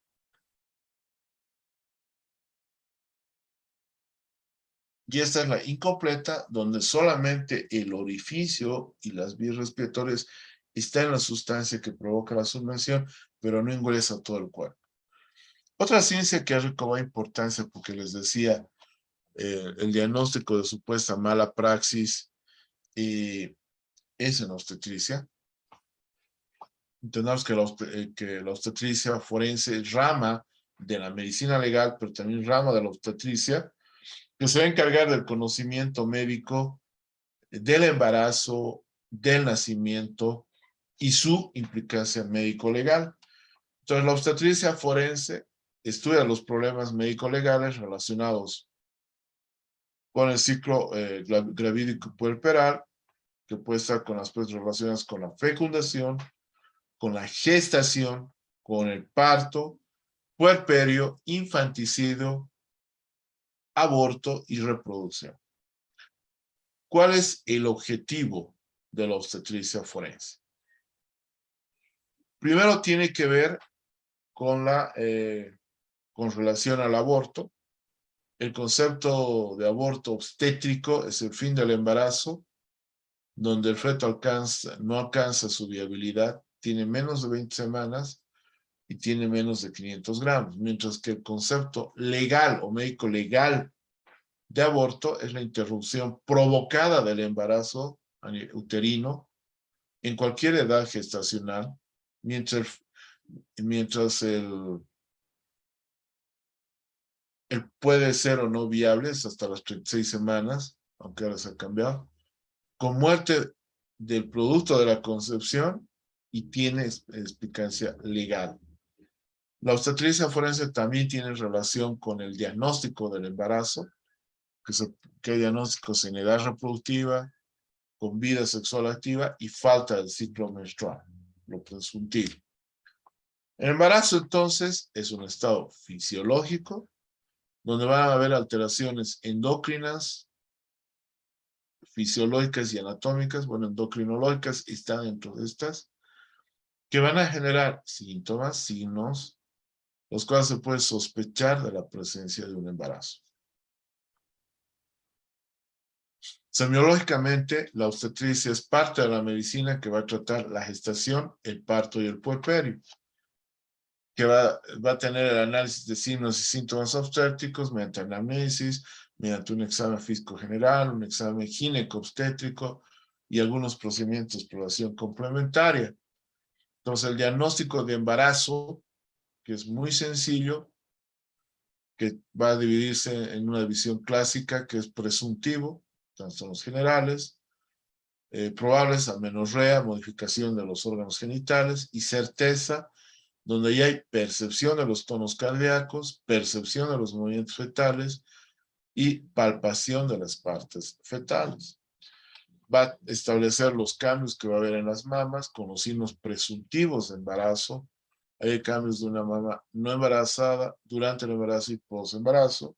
Y esta es la incompleta, donde solamente el orificio y las vías respiratorias están en la sustancia que provoca la sumersión, pero no ingresa todo el cuerpo. Otra ciencia que ha recobrado importancia, porque les decía, el diagnóstico de supuesta mala praxis es en obstetricia. Entendamos que la obstetricia forense es rama de la medicina legal, pero también rama de la obstetricia, que se va a encargar del conocimiento médico del embarazo, del nacimiento y su implicancia médico-legal. Entonces, la obstetricia forense estudia los problemas médico-legales relacionados con el ciclo gravídico puerperal, que puede estar con aspectos relacionados con la fecundación, con la gestación, con el parto, puerperio, infanticidio, aborto y reproducción. ¿Cuál es el objetivo de la obstetricia forense? Primero tiene que ver con relación al aborto. El concepto de aborto obstétrico es el fin del embarazo, donde el feto no alcanza su viabilidad, tiene menos de 20 semanas y tiene menos de 500 gramos, mientras que el concepto legal o médico legal de aborto es la interrupción provocada del embarazo uterino en cualquier edad gestacional, mientras él puede ser o no viable hasta las 36 semanas, aunque ahora se ha cambiado, con muerte del producto de la concepción y tiene explicancia legal. La obstetricia forense también tiene relación con el diagnóstico del embarazo, que hay diagnósticos en edad reproductiva, con vida sexual activa y falta del ciclo menstrual, lo presuntivo. El embarazo, entonces, es un estado fisiológico donde van a haber alteraciones endocrinas, fisiológicas y anatómicas, bueno, endocrinológicas están dentro de estas, que van a generar síntomas, signos, los cuales se puede sospechar de la presencia de un embarazo. Semiológicamente, la obstetricia es parte de la medicina que va a tratar la gestación, el parto y el puerperio, que va a tener el análisis de signos y síntomas obstétricos mediante anamnesis, mediante un examen físico general, un examen gineco-obstétrico y algunos procedimientos de exploración complementaria. Entonces, el diagnóstico de embarazo, que es muy sencillo, que va a dividirse en una división clásica, que es presuntivo, son los generales, probables, amenorrea, modificación de los órganos genitales, y certeza, donde ya hay percepción de los tonos cardíacos, percepción de los movimientos fetales y palpación de las partes fetales. Va a establecer los cambios que va a haber en las mamas con los signos presuntivos de embarazo. Hay cambios de una mama no embarazada durante el embarazo y post-embarazo.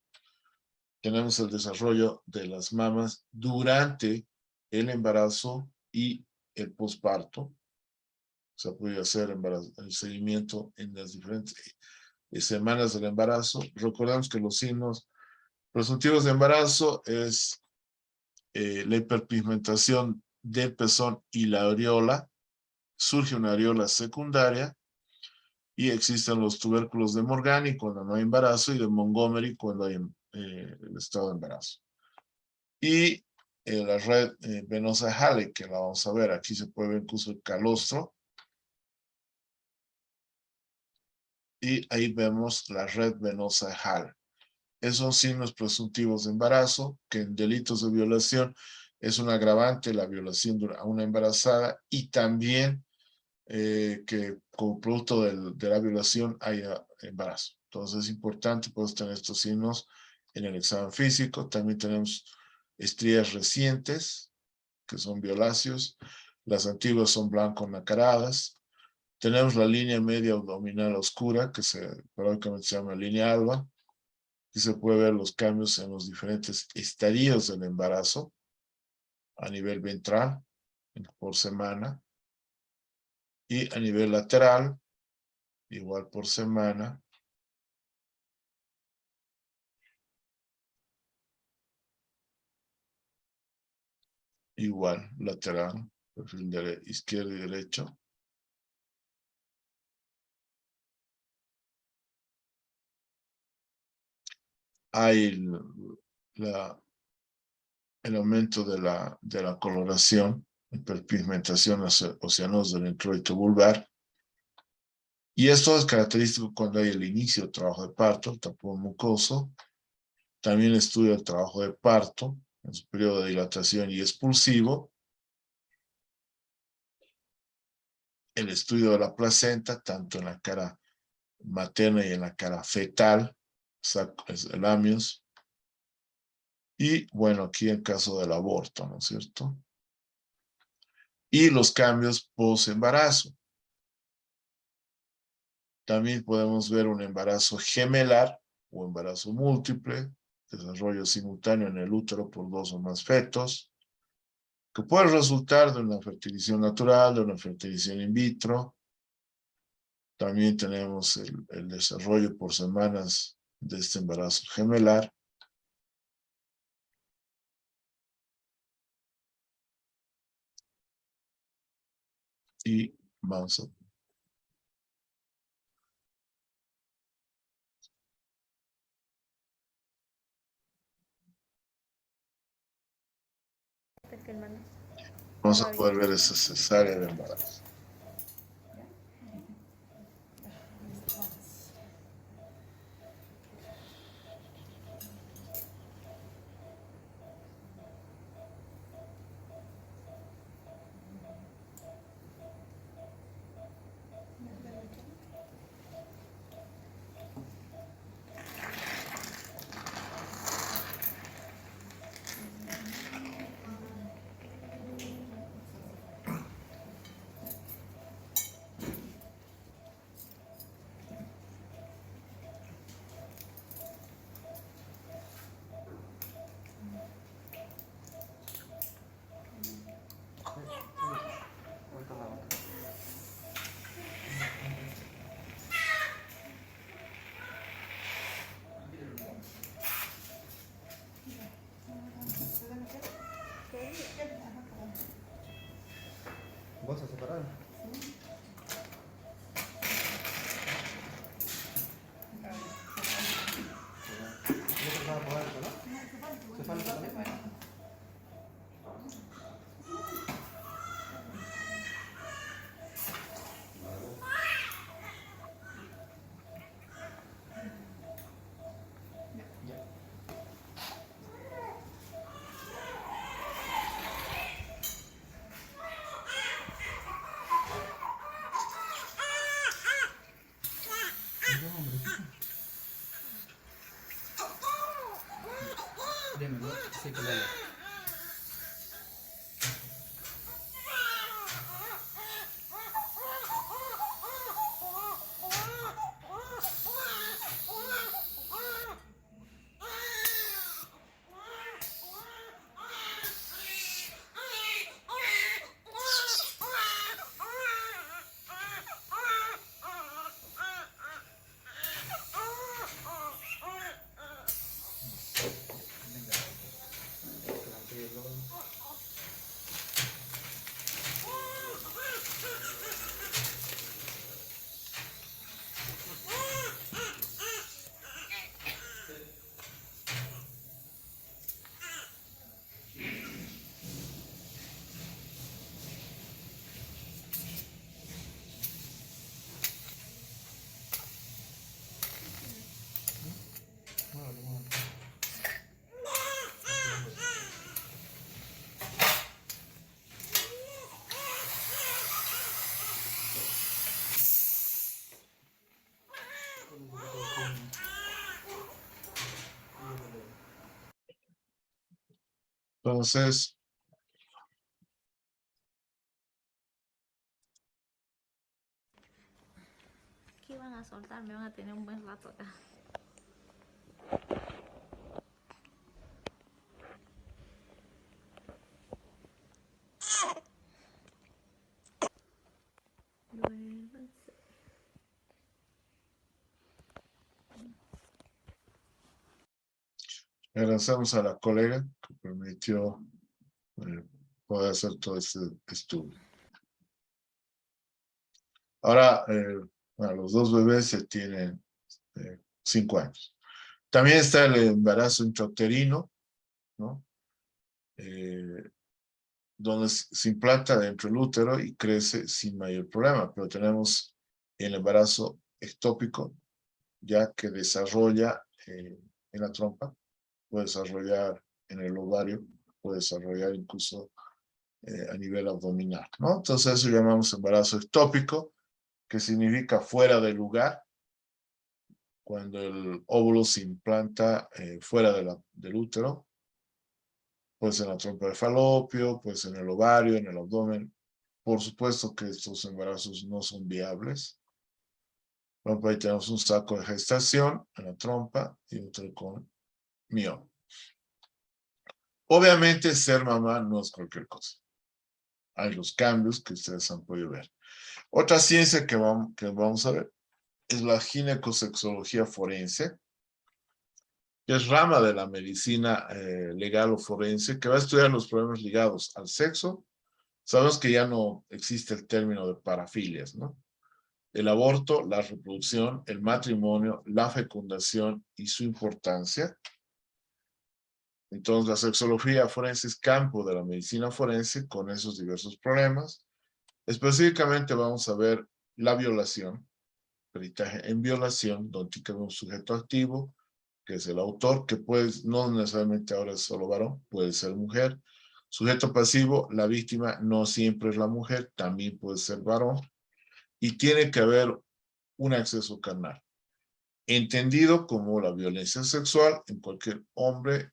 Tenemos el desarrollo de las mamas durante el embarazo y el posparto. O sea, puede hacer el seguimiento en las diferentes semanas del embarazo. Recordemos que los signos presuntivos de embarazo es la hiperpigmentación del pezón y la areola. Surge una areola secundaria y existen los tubérculos de Morgani cuando no hay embarazo y de Montgomery cuando hay el estado de embarazo. Y la red venosa Halley, que la vamos a ver, aquí se puede ver incluso el calostro. Y ahí vemos la red venosa Halley. Esos son signos presuntivos de embarazo, que en delitos de violación es un agravante la violación a una embarazada y también que como producto de la violación haya embarazo. Entonces es importante pues, tener estos signos en el examen físico. También tenemos estrías recientes, que son violáceos. Las antiguas son blanco nacaradas. Tenemos la línea media abdominal oscura, que paradójicamente se llama línea alba. Aquí se puede ver los cambios en los diferentes estadios del embarazo a nivel ventral por semana y a nivel lateral igual por semana. Igual lateral, perfil izquierdo y derecho. Hay el aumento de la coloración, hiperpigmentación oceanosa del introito vulvar. Y esto es característico cuando hay el inicio del trabajo de parto, el tapón mucoso. También estudia el trabajo de parto en su periodo de dilatación y expulsivo. El estudio de la placenta, tanto en la cara materna y en la cara fetal, el amios. Y bueno, aquí en caso del aborto, ¿no es cierto? Y los cambios post-embarazo. También podemos ver un embarazo gemelar o embarazo múltiple, desarrollo simultáneo en el útero por 2 o más fetos, que puede resultar de una fertilización natural, de una fertilización in vitro. También tenemos el desarrollo por semanas de este embarazo gemelar. Y vamos a poder ver esa cesárea de embarazo. bolsas separadas. Démelo, sí que vale. Entonces, ¿Qué van a soltar? Me van a tener un buen rato acá. Duérmanse. agradecemos a la colega que permitió poder hacer todo este estudio. Ahora, bueno, los dos bebés ya tienen 5 años. También está el embarazo intrauterino, ¿no? Donde se implanta dentro del útero y crece sin mayor problema, pero tenemos el embarazo ectópico, ya que desarrolla en la trompa, puede desarrollar en el ovario, puede desarrollar incluso a nivel abdominal, ¿no? Entonces eso llamamos embarazo ectópico, que significa fuera de lugar, cuando el óvulo se implanta fuera del útero, puede ser en la trompa de falopio, puede ser en el ovario, en el abdomen. Por supuesto que estos embarazos no son viables. Por ejemplo, ahí tenemos un saco de gestación en la trompa y otro con mioma. Obviamente ser mamá no es cualquier cosa. Hay los cambios que ustedes han podido ver. Otra ciencia que vamos a ver es la ginecosexología forense, que es rama de la medicina legal o forense, que va a estudiar los problemas ligados al sexo. Sabemos que ya no existe el término de parafilias, ¿no? El aborto, la reproducción, el matrimonio, la fecundación y su importancia. Entonces, la sexología forense es campo de la medicina forense con esos diversos problemas. Específicamente vamos a ver la violación, peritaje en violación, donde tiene un sujeto activo, que es el autor, que puede, no necesariamente ahora es solo varón, puede ser mujer. Sujeto pasivo, la víctima no siempre es la mujer, también puede ser varón. Y tiene que haber un acceso carnal, entendido como la violencia sexual en cualquier hombre,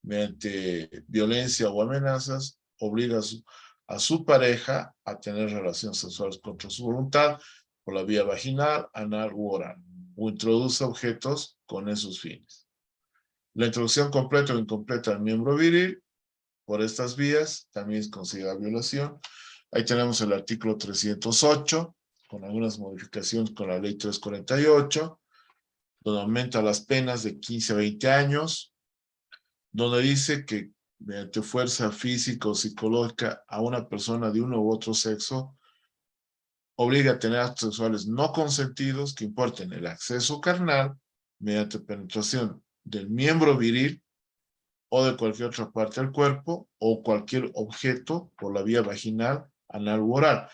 mediante violencia o amenazas, obliga a su pareja a tener relaciones sexuales contra su voluntad, por la vía vaginal, anal u oral, o introduce objetos con esos fines. La introducción completa o incompleta del miembro viril por estas vías también es considerada violación. Ahí tenemos el artículo 308, con algunas modificaciones con la ley 348, donde aumenta las penas de 15 a 20 años, donde dice que mediante fuerza física o psicológica a una persona de uno u otro sexo, obliga a tener actos sexuales no consentidos que importen el acceso carnal mediante penetración del miembro viril o de cualquier otra parte del cuerpo o cualquier objeto por la vía vaginal, anal u oral.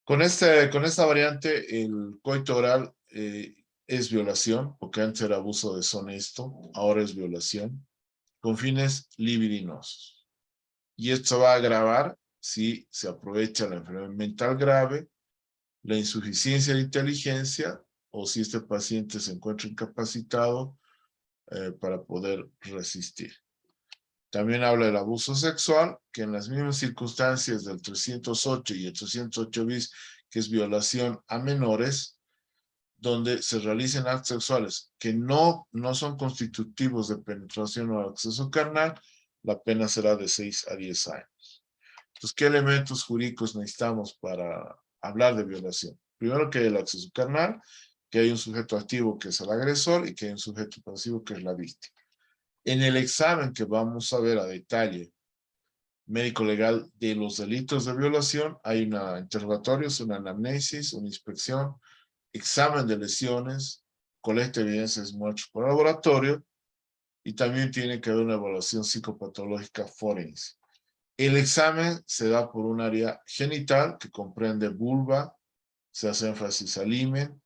Con esta variante, el coito oral es violación, porque antes era abuso deshonesto, ahora es violación, con fines libidinosos. Y esto va a agravar si se aprovecha la enfermedad mental grave, la insuficiencia de inteligencia, o si este paciente se encuentra incapacitado para poder resistir. También habla del abuso sexual, que en las mismas circunstancias del 308 y el 308 bis, que es violación a menores, donde se realicen actos sexuales que no son constitutivos de penetración o acceso carnal, la pena será de 6 a 10 años. Entonces, ¿qué elementos jurídicos necesitamos para hablar de violación? Primero, que hay el acceso carnal, que hay un sujeto activo que es el agresor y que hay un sujeto pasivo que es la víctima. En el examen que vamos a ver a detalle médico-legal de los delitos de violación, hay un interrogatorio, una anamnesis, una inspección, examen de lesiones, colecta de evidencias muestras por laboratorio, y también tiene que haber una evaluación psicopatológica forense. El examen se da por un área genital que comprende vulva, se hace énfasis al himen,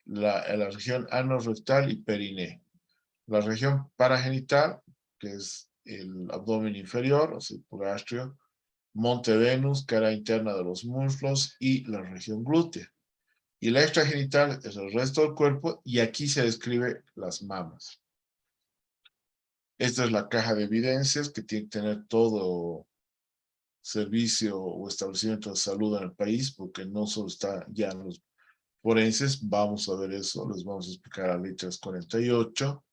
la región anorrectal y periné. La región paragenital, que es el abdomen inferior, o sea, el purgastrio, monte Venus, cara interna de los muslos y la región glútea. Y la extragenital es el resto del cuerpo, y aquí se describe las mamas. Esta es la caja de evidencias que tiene que tener todo servicio o establecimiento de salud en el país, porque no solo está ya en los forenses. Vamos a ver eso, les vamos a explicar a ley 348.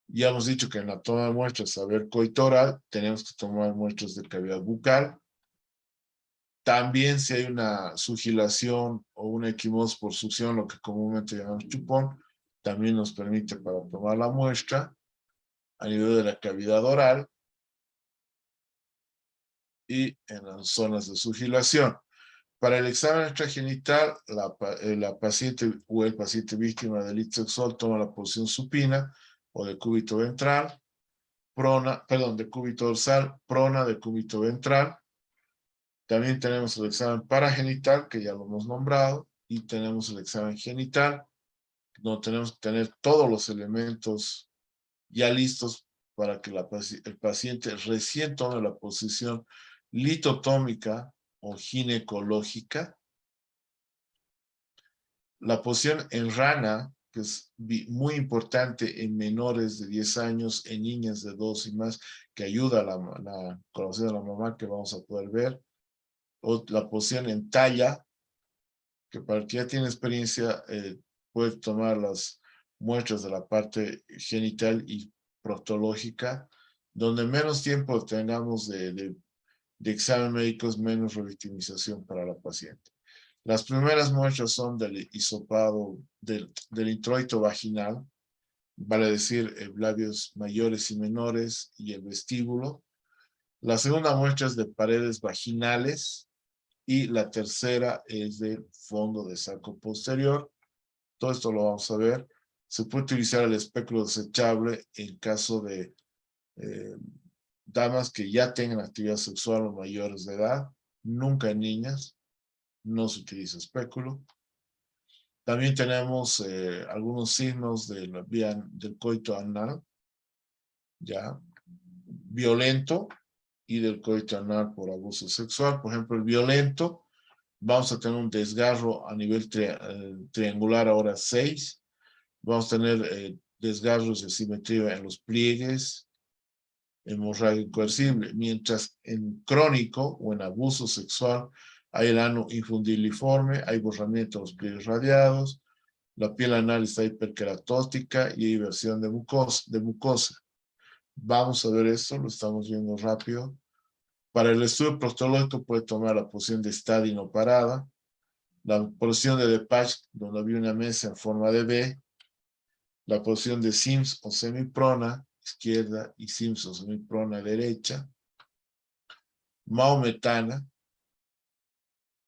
Ya hemos dicho que en la toma de muestras, saber coito oral, tenemos que tomar muestras de cavidad bucal. También si hay una sugilación o una equimosis por succión, lo que comúnmente llamamos chupón, también nos permite para tomar la muestra a nivel de la cavidad oral y en las zonas de sugilación. Para el examen extragenital, la paciente o el paciente víctima de delito sexual toma la posición supina o de cúbito ventral, de cúbito dorsal, prona, de cúbito ventral. También tenemos el examen paragenital, que ya lo hemos nombrado, y tenemos el examen genital, donde tenemos que tener todos los elementos ya listos para que el paciente recién tome la posición litotómica o ginecológica. La posición en rana, que es muy importante en menores de 10 años, en niñas de 2 y más, que ayuda a la conocida de la mamá, que vamos a poder ver. O la posición en talla, que para el que ya tiene experiencia puede tomar las muestras de la parte genital y proctológica, donde menos tiempo tengamos de examen médico, es menos revictimización para la paciente. Las primeras muestras son del hisopado, del introito vaginal, vale decir labios mayores y menores y el vestíbulo. La segunda muestra es de paredes vaginales, y la tercera es del fondo de saco posterior. Todo esto lo vamos a ver. Se puede utilizar el espéculo desechable en caso de damas que ya tengan actividad sexual o mayores de edad. Nunca en niñas. No se utiliza espéculo. También tenemos algunos signos de la vía del coito anal, ya, violento, y del coito anal por abuso sexual. Por ejemplo, el violento, vamos a tener un desgarro a nivel triangular, ahora 6. Vamos a tener desgarros de simetría en los pliegues, hemorragia incoercible, mientras en crónico o en abuso sexual hay el ano infundiliforme, hay borramiento de los pliegues radiados, la piel anal está hiperqueratótica y hay inversión de mucosa. Vamos a ver esto, lo estamos viendo rápido. Para el estudio proctológico puede tomar la posición de estadio no parada, la posición de Depach, donde había una mesa en forma de B, la posición de Sims o semiprona, izquierda y Simpson semiprona derecha, maometana,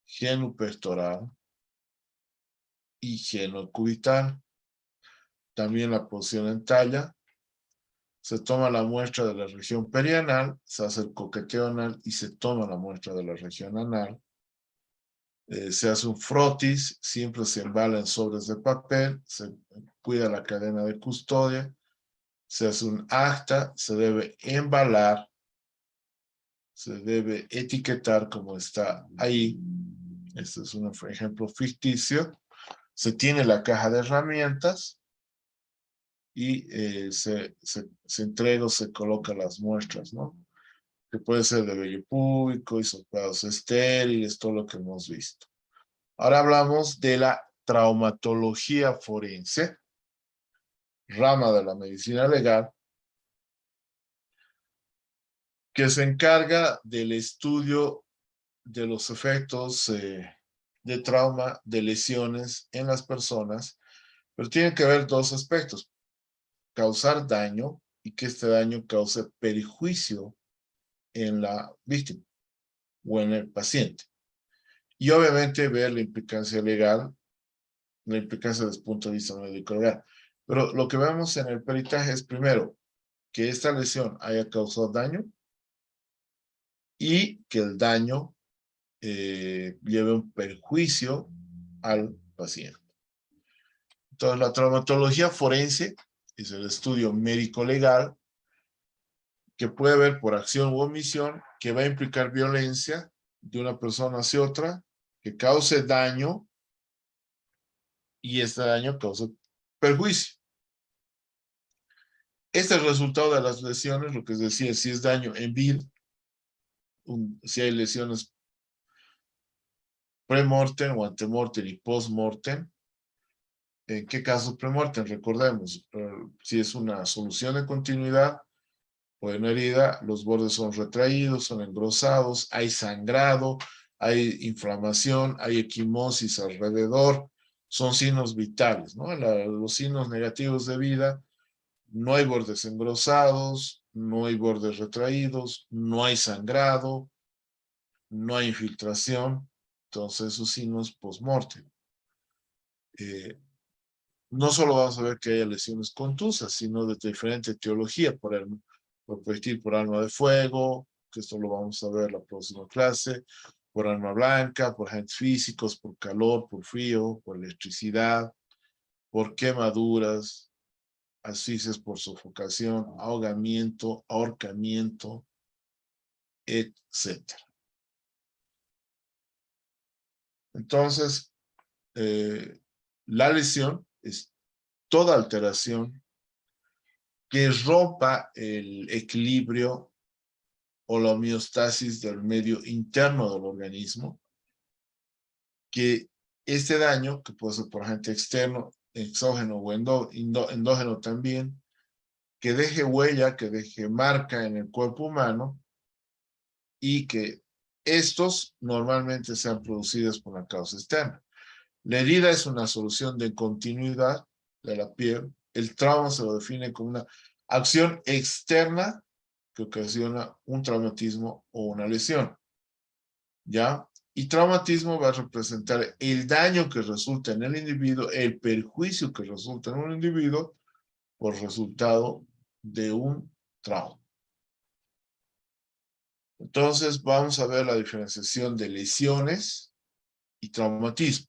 genupectoral y genocubital. También la posición en talla. Se toma la muestra de la región perianal, se hace el coqueteo anal y se toma la muestra de la región anal. Se hace un frotis, siempre se embala en sobres de papel, se cuida la cadena de custodia, se hace un acta, se debe embalar, se debe etiquetar como está ahí. Este es un ejemplo ficticio. Se tiene la caja de herramientas y se entrega o se coloca las muestras, ¿no? Que puede ser de vello púbico, hisopados estériles, todo lo que hemos visto. Ahora hablamos de la traumatología forense, rama de la medicina legal, que se encarga del estudio de los efectos de trauma, de lesiones en las personas, pero tiene que ver dos aspectos: causar daño y que este daño cause perjuicio en la víctima o en el paciente. Y obviamente ver la implicancia legal, la implicancia desde el punto de vista médico legal. Pero lo que vemos en el peritaje es, primero, que esta lesión haya causado daño y que el daño lleve un perjuicio al paciente. Entonces, la traumatología forense es el estudio médico-legal que puede haber por acción u omisión, que va a implicar violencia de una persona hacia otra, que cause daño y este daño causa perjuicio. Este es el resultado de las lesiones, lo que es decir, si es daño en vida, si hay lesiones pre-mortem o ante-mortem y post-mortem. ¿En qué casos pre-mortem? Recordemos, si es una solución de continuidad o en herida, los bordes son retraídos, son engrosados, hay sangrado, hay inflamación, hay equimosis alrededor, son signos vitales, ¿no? Los signos negativos de vida: no hay bordes engrosados, no hay bordes retraídos, no hay sangrado, no hay infiltración. Entonces, esos signos post-mortem. No solo vamos a ver que haya lesiones contusas, sino de diferente etiología, por proyectil por arma de fuego, que esto lo vamos a ver la próxima clase, por arma blanca, por agentes físicos, por calor, por frío, por electricidad, por quemaduras, asfixias por sofocación, ahogamiento, ahorcamiento, etc. Entonces, la lesión es toda alteración que rompa el equilibrio o la homeostasis del medio interno del organismo, que este daño, que puede ser por agente externo, exógeno o endógeno también, que deje huella, que deje marca en el cuerpo humano y que estos normalmente sean producidos por una causa externa. La herida es una solución de continuidad de la piel. El trauma se lo define como una acción externa que ocasiona un traumatismo o una lesión. ¿Ya? Y traumatismo va a representar el daño que resulta en el individuo, el perjuicio que resulta en un individuo por resultado de un trauma. Entonces vamos a ver la diferenciación de lesiones y traumatismo.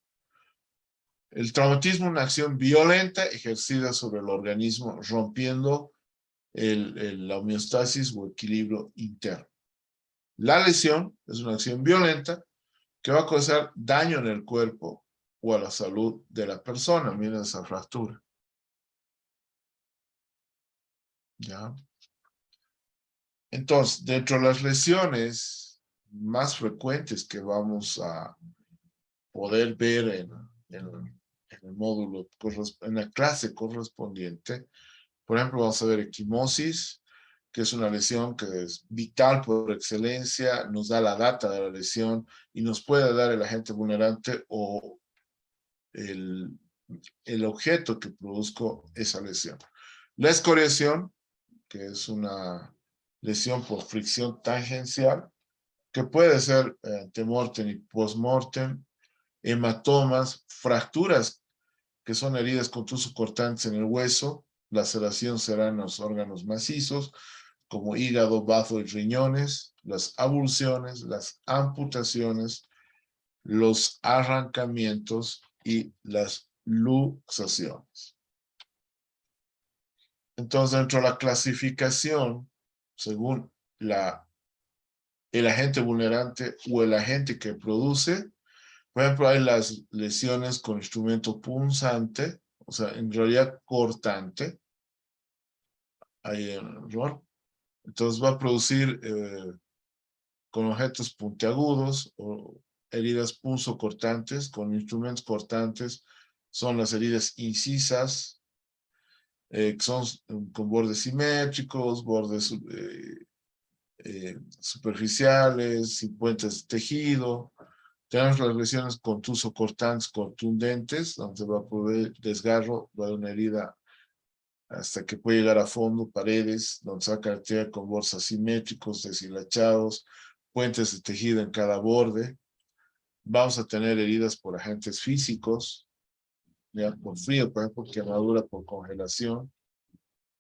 El traumatismo es una acción violenta ejercida sobre el organismo, rompiendo la homeostasis o equilibrio interno. La lesión es una acción violenta que va a causar daño en el cuerpo o a la salud de la persona. Miren esa fractura. ¿Ya? Entonces, dentro de las lesiones más frecuentes que vamos a poder ver en el módulo, en la clase correspondiente, por ejemplo, vamos a ver equimosis, que es una lesión que es vital por excelencia, nos da la data de la lesión y nos puede dar el agente vulnerante o el objeto que produzca esa lesión. La escoriación que es una lesión por fricción tangencial, que puede ser antemortem y postmortem, hematomas, fracturas, que son heridas contuso-cortantes en el hueso, laceración será en los órganos macizos, como hígado, bazo y riñones, las avulsiones, las amputaciones, los arrancamientos y las luxaciones. Entonces, dentro de la clasificación, según el agente vulnerante o el agente que produce, por ejemplo, hay las lesiones con instrumento punzante, o sea, en realidad cortante. Hay un error. Entonces va a producir con objetos puntiagudos o heridas punzocortantes, con instrumentos cortantes, son las heridas incisas, que son con bordes simétricos, bordes superficiales, sin puentes de tejido. Tenemos las lesiones contuso-cortantes contundentes, donde va a poder desgarro, va a haber una herida hasta que puede llegar a fondo, paredes, donde se va a caracterizar con bordes asimétricos, deshilachados, puentes de tejido en cada borde. Vamos a tener heridas por agentes físicos, ya por frío, por ejemplo, quemadura por congelación,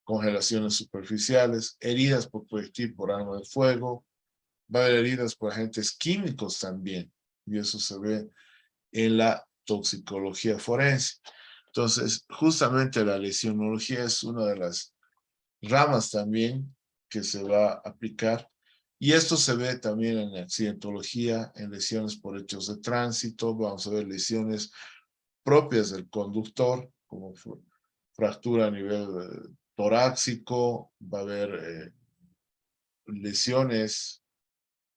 congelaciones superficiales, heridas por proyectil por arma de fuego, va a haber heridas por agentes químicos también, y eso se ve en la toxicología forense. Entonces, justamente la lesionología es una de las ramas también que se va a aplicar, y esto se ve también en la accidentología, en lesiones por hechos de tránsito. Vamos a ver lesiones propias del conductor, como fractura a nivel torácico, va a haber lesiones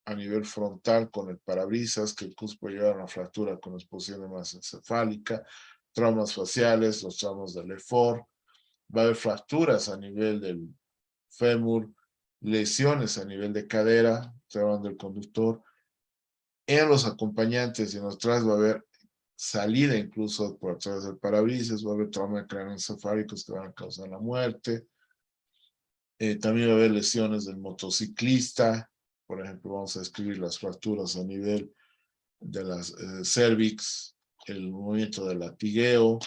a nivel frontal con el parabrisas, que incluso puede llevar a una fractura con exposición de masa encefálica, traumas faciales, los traumas del EFOR, va a haber fracturas a nivel del fémur, lesiones a nivel de cadera, trauma del conductor. En los acompañantes y en los trajes va a haber salida incluso por atrás del parabrisas, va a haber trauma craneoencefálicos que van a causar la muerte. También va a haber lesiones del motociclista. Por ejemplo, vamos a describir las fracturas a nivel de las cervix, el movimiento del latigueo,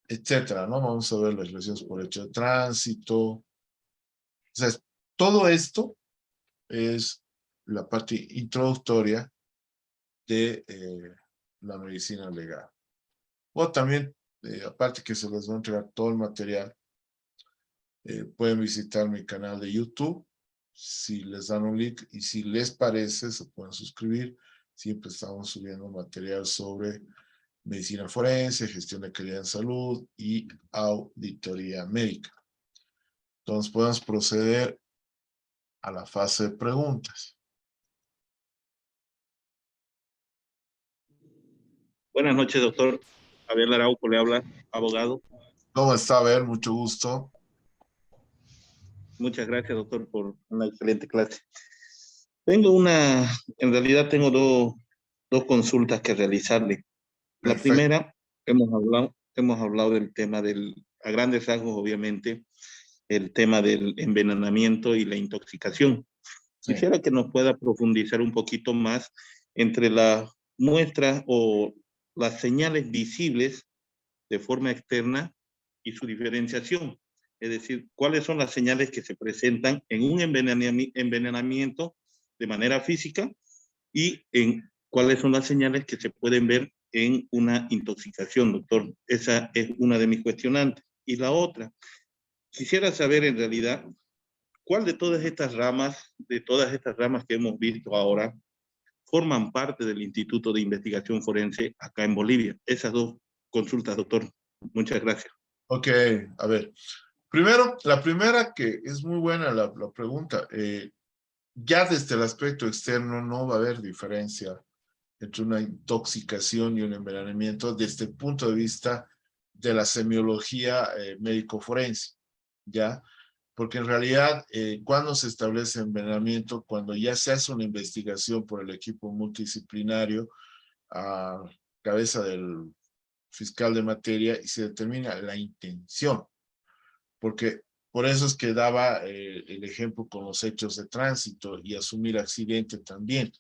etcétera, ¿no? Vamos a ver las lesiones por hecho de tránsito. O sea, todo esto es la parte introductoria de la medicina legal. O también, aparte que se les va a entregar todo el material, pueden visitar mi canal de YouTube. Si les dan un link y si les parece, se pueden suscribir. Siempre estamos subiendo material sobre medicina forense, gestión de calidad en salud y auditoría médica. Entonces podemos proceder a la fase de preguntas. Buenas noches, doctor. Javier Araujo le habla, abogado. ¿Cómo está? A ver, mucho gusto. Muchas gracias, doctor, por una excelente clase. En realidad tengo dos consultas que realizarle. La Perfecto. primera, hemos hablado del tema a grandes rasgos, obviamente, el tema del envenenamiento y la intoxicación. Sí. Quisiera que nos pueda profundizar un poquito más entre las muestras o las señales visibles de forma externa y su diferenciación. Es decir, cuáles son las señales que se presentan en un envenenamiento de manera física y en cuáles son las señales que se pueden ver en una intoxicación, doctor. Esa es una de mis cuestionantes. Y la otra, quisiera saber en realidad cuál de todas estas ramas que hemos visto ahora, forman parte del Instituto de Investigación Forense acá en Bolivia. Esas dos consultas, doctor. Muchas gracias. Ok, a ver. Primero, la primera, que es muy buena la pregunta. Ya desde el aspecto externo no va a haber diferencia entre una intoxicación y un envenenamiento desde el punto de vista de la semiología médico-forense, ¿ya? Porque en realidad, cuando se establece envenenamiento, cuando ya se hace una investigación por el equipo multidisciplinario a cabeza del fiscal de materia y se determina la intención, porque Por eso es que daba el ejemplo con los hechos de tránsito y asumir accidente también.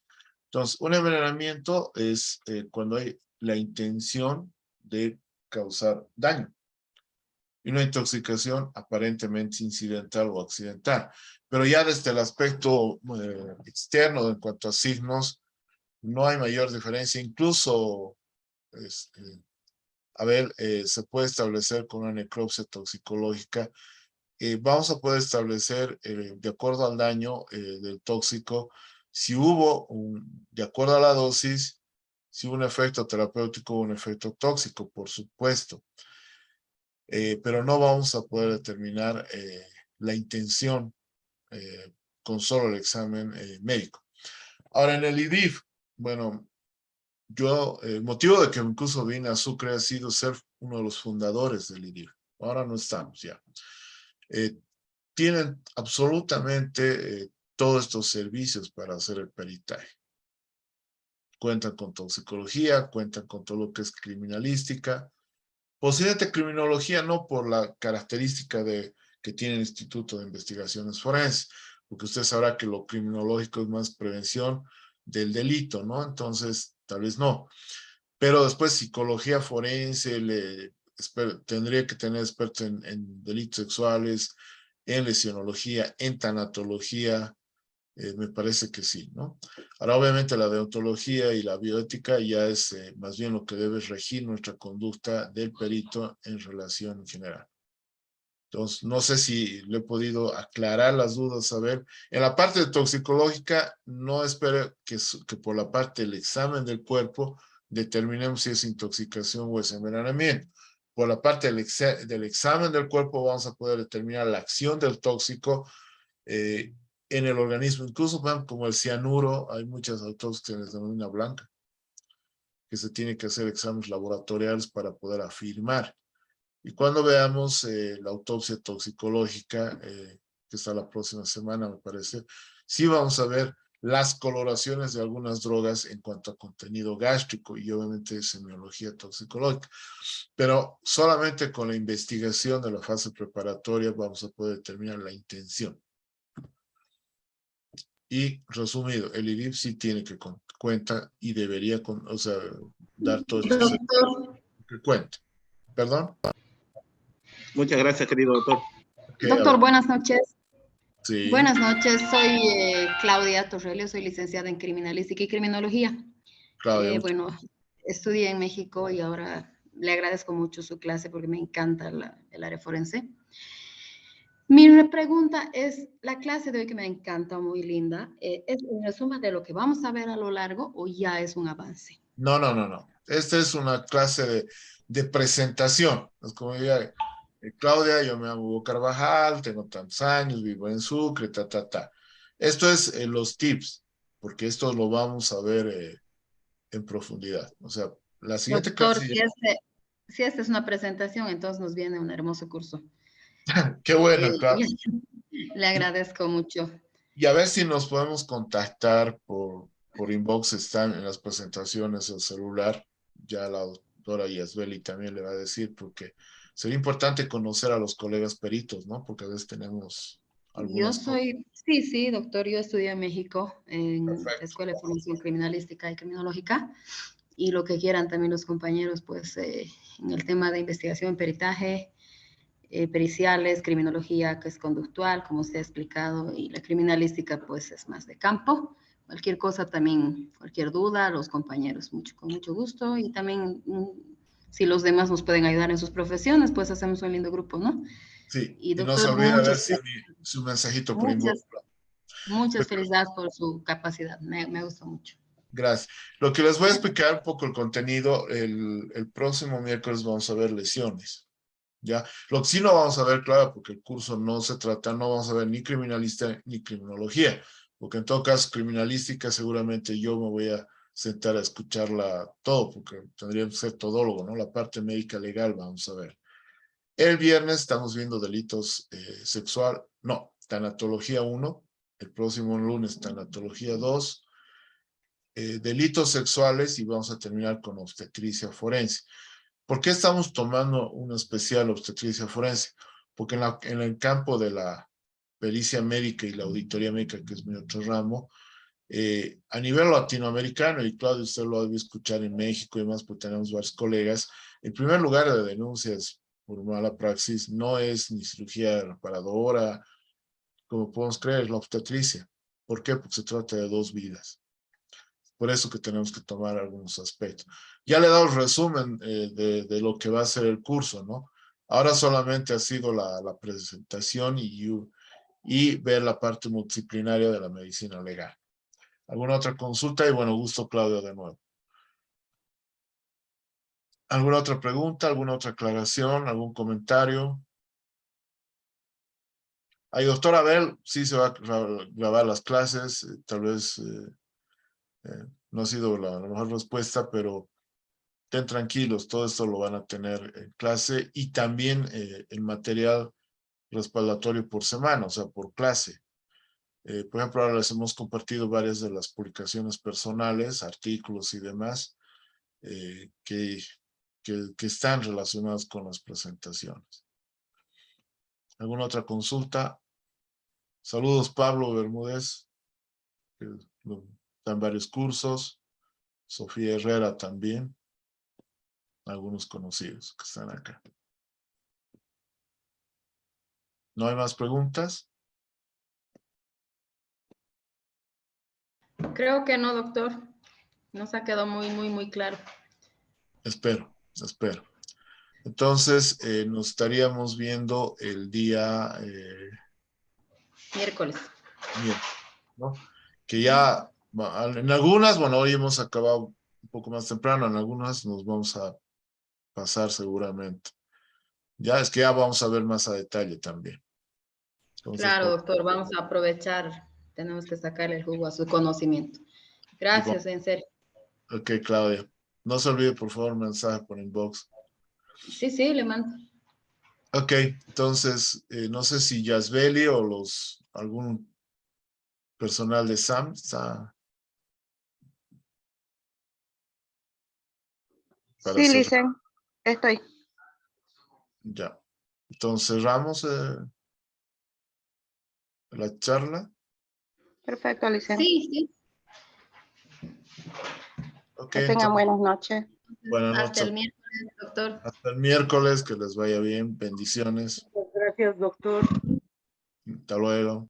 Entonces, un envenenamiento es cuando hay la intención de causar daño. Y una intoxicación aparentemente incidental o accidental. Pero ya desde el aspecto externo, en cuanto a signos, no hay mayor diferencia. Incluso, se puede establecer con una necropsia toxicológica. Vamos a poder establecer, de acuerdo al daño del tóxico, si hubo, de acuerdo a la dosis, si hubo un efecto terapéutico o un efecto tóxico, por supuesto. Pero no vamos a poder determinar la intención con solo el examen médico. Ahora, en el IDIF, bueno, el motivo de que incluso vine a Sucre ha sido ser uno de los fundadores del IDIF. Ahora no estamos ya. Tienen absolutamente todos estos servicios para hacer el peritaje. Cuentan con toxicología, cuentan con todo lo que es criminalística. Posiblemente criminología no por la característica que tiene el Instituto de Investigaciones Forenses, porque usted sabrá que lo criminológico es más prevención del delito, ¿no? Entonces, tal vez no. Pero después psicología forense, tendría que tener experto en delitos sexuales, en lesionología, en tanatología, me parece que sí, ¿no? Ahora, obviamente, la deontología y la bioética ya es más bien lo que debe regir nuestra conducta del perito en relación en general. Entonces, no sé si le he podido aclarar las dudas. A ver, en la parte toxicológica, no espere que por la parte del examen del cuerpo determinemos si es intoxicación o es envenenamiento. Por la parte del examen del cuerpo vamos a poder determinar la acción del tóxico en el organismo. Incluso como el cianuro, hay muchas autopsias que se les denomina blanca, que se tiene que hacer exámenes laboratoriales para poder afirmar. Y cuando veamos la autopsia toxicológica, que está la próxima semana, me parece, sí vamos a ver las coloraciones de algunas drogas en cuanto a contenido gástrico y obviamente semiología toxicológica. Pero solamente con la investigación de la fase preparatoria vamos a poder determinar la intención. Y resumido, el IDIF sí tiene que cuenta y debería, dar todo esto que cuenta. ¿Perdón? Muchas gracias, querido doctor. Okay, Doctor, buenas noches. sí, Buenas noches, soy Claudia Torrelio, soy licenciada en Criminalística y Criminología. Claudia. Bueno, estudié en México y ahora le agradezco mucho su clase porque me encanta el área forense. Mi pregunta es, la clase de hoy que me encanta, muy linda, ¿es un resumen de lo que vamos a ver a lo largo o ya es un avance? No. Esta es una clase de presentación. Es como diría, Claudia, yo me llamo Carvajal, tengo tantos años, vivo en Sucre, ta. Esto es los tips, porque esto lo vamos a ver en profundidad. O sea, la siguiente Doctor, clase... si esta es una presentación, entonces nos viene un hermoso curso. Qué bueno, claro. Le agradezco mucho. Y a ver si nos podemos contactar por inbox, están en las presentaciones el celular. Ya la doctora Yasbeli también le va a decir, porque sería importante conocer a los colegas peritos, ¿no? Porque a veces tenemos algunas... Sí, doctor, yo estudié en México en la Escuela de Formación Criminalística y Criminológica, y lo que quieran también los compañeros, pues en el tema de investigación, peritaje, periciales, criminología, que es conductual, como usted ha explicado, y la criminalística, pues es más de campo. Cualquier cosa también, cualquier duda, los compañeros, con mucho gusto, y también si los demás nos pueden ayudar en sus profesiones, pues hacemos un lindo grupo, ¿no? Sí, y no doctor, se olvide ver su mensajito por inbox. Muchas felicidades por su capacidad, me gusta mucho. Gracias. Lo que les voy a explicar un poco el contenido, el próximo miércoles vamos a ver lesiones. ¿Ya? Lo que sí no vamos a ver, claro, porque el curso no vamos a ver ni criminalista ni criminología, porque en todo caso criminalística seguramente yo me voy a sentar a escucharla todo, porque tendría que ser todólogo, ¿no? La parte médica legal vamos a ver. El viernes estamos viendo delitos sexual, no, tanatología 1, el próximo lunes tanatología 2, delitos sexuales y vamos a terminar con obstetricia forense. ¿Por qué estamos tomando una especial obstetricia forense? porque en el campo de la pericia médica y la auditoría médica, que es mi otro ramo, a nivel latinoamericano, y Claudio, usted lo debe escuchar en México y más, porque tenemos varios colegas, el primer lugar de denuncias por mala praxis no es ni cirugía reparadora, como podemos creer, es la obstetricia. ¿Por qué? Porque se trata de 2 vidas. Por eso que tenemos que tomar algunos aspectos. Ya le he dado el resumen de lo que va a ser el curso, ¿no? Ahora solamente ha sido la presentación y ver la parte multidisciplinaria de la medicina legal. ¿Alguna otra consulta? Y bueno, gusto, Claudio, de nuevo. ¿Alguna otra pregunta? ¿Alguna otra aclaración? ¿Algún comentario? Ay, doctor Abel, sí se va a grabar las clases. Tal vez no ha sido la mejor respuesta, pero estén tranquilos, todo esto lo van a tener en clase y también el material respaldatorio por semana, o sea, por clase. Por ejemplo, ahora les hemos compartido varias de las publicaciones personales, artículos y demás, que están relacionados con las presentaciones. ¿Alguna otra consulta? Saludos, Pablo Bermúdez, que está en varios cursos. Sofía Herrera también. Algunos conocidos que están acá. ¿No hay más preguntas? Creo que no, doctor. Nos ha quedado muy claro. Espero. Entonces, nos estaríamos viendo el día Miércoles. ¿no? Que ya, en algunas, bueno, hoy hemos acabado un poco más temprano, en algunas nos vamos a pasar seguramente. Ya es que ya vamos a ver más a detalle también. Entonces, Claro, doctor, vamos a aprovechar. Tenemos que sacarle el jugo a su conocimiento. Gracias, en serio. Ok, Claudia. No se olvide, por favor, mensaje por inbox. Sí, le mando. Ok, entonces, no sé si Yasbeli o algún personal de SAM está. Para Sí, hacer- Licen, estoy. Ya. Entonces, cerramos la charla. Perfecto, Licen. Sí. Ok, Que tengan buenas noches. buenas Hasta el noches. miércoles, doctor. Hasta el miércoles, que les vaya bien. Bendiciones. Gracias, doctor. Hasta luego.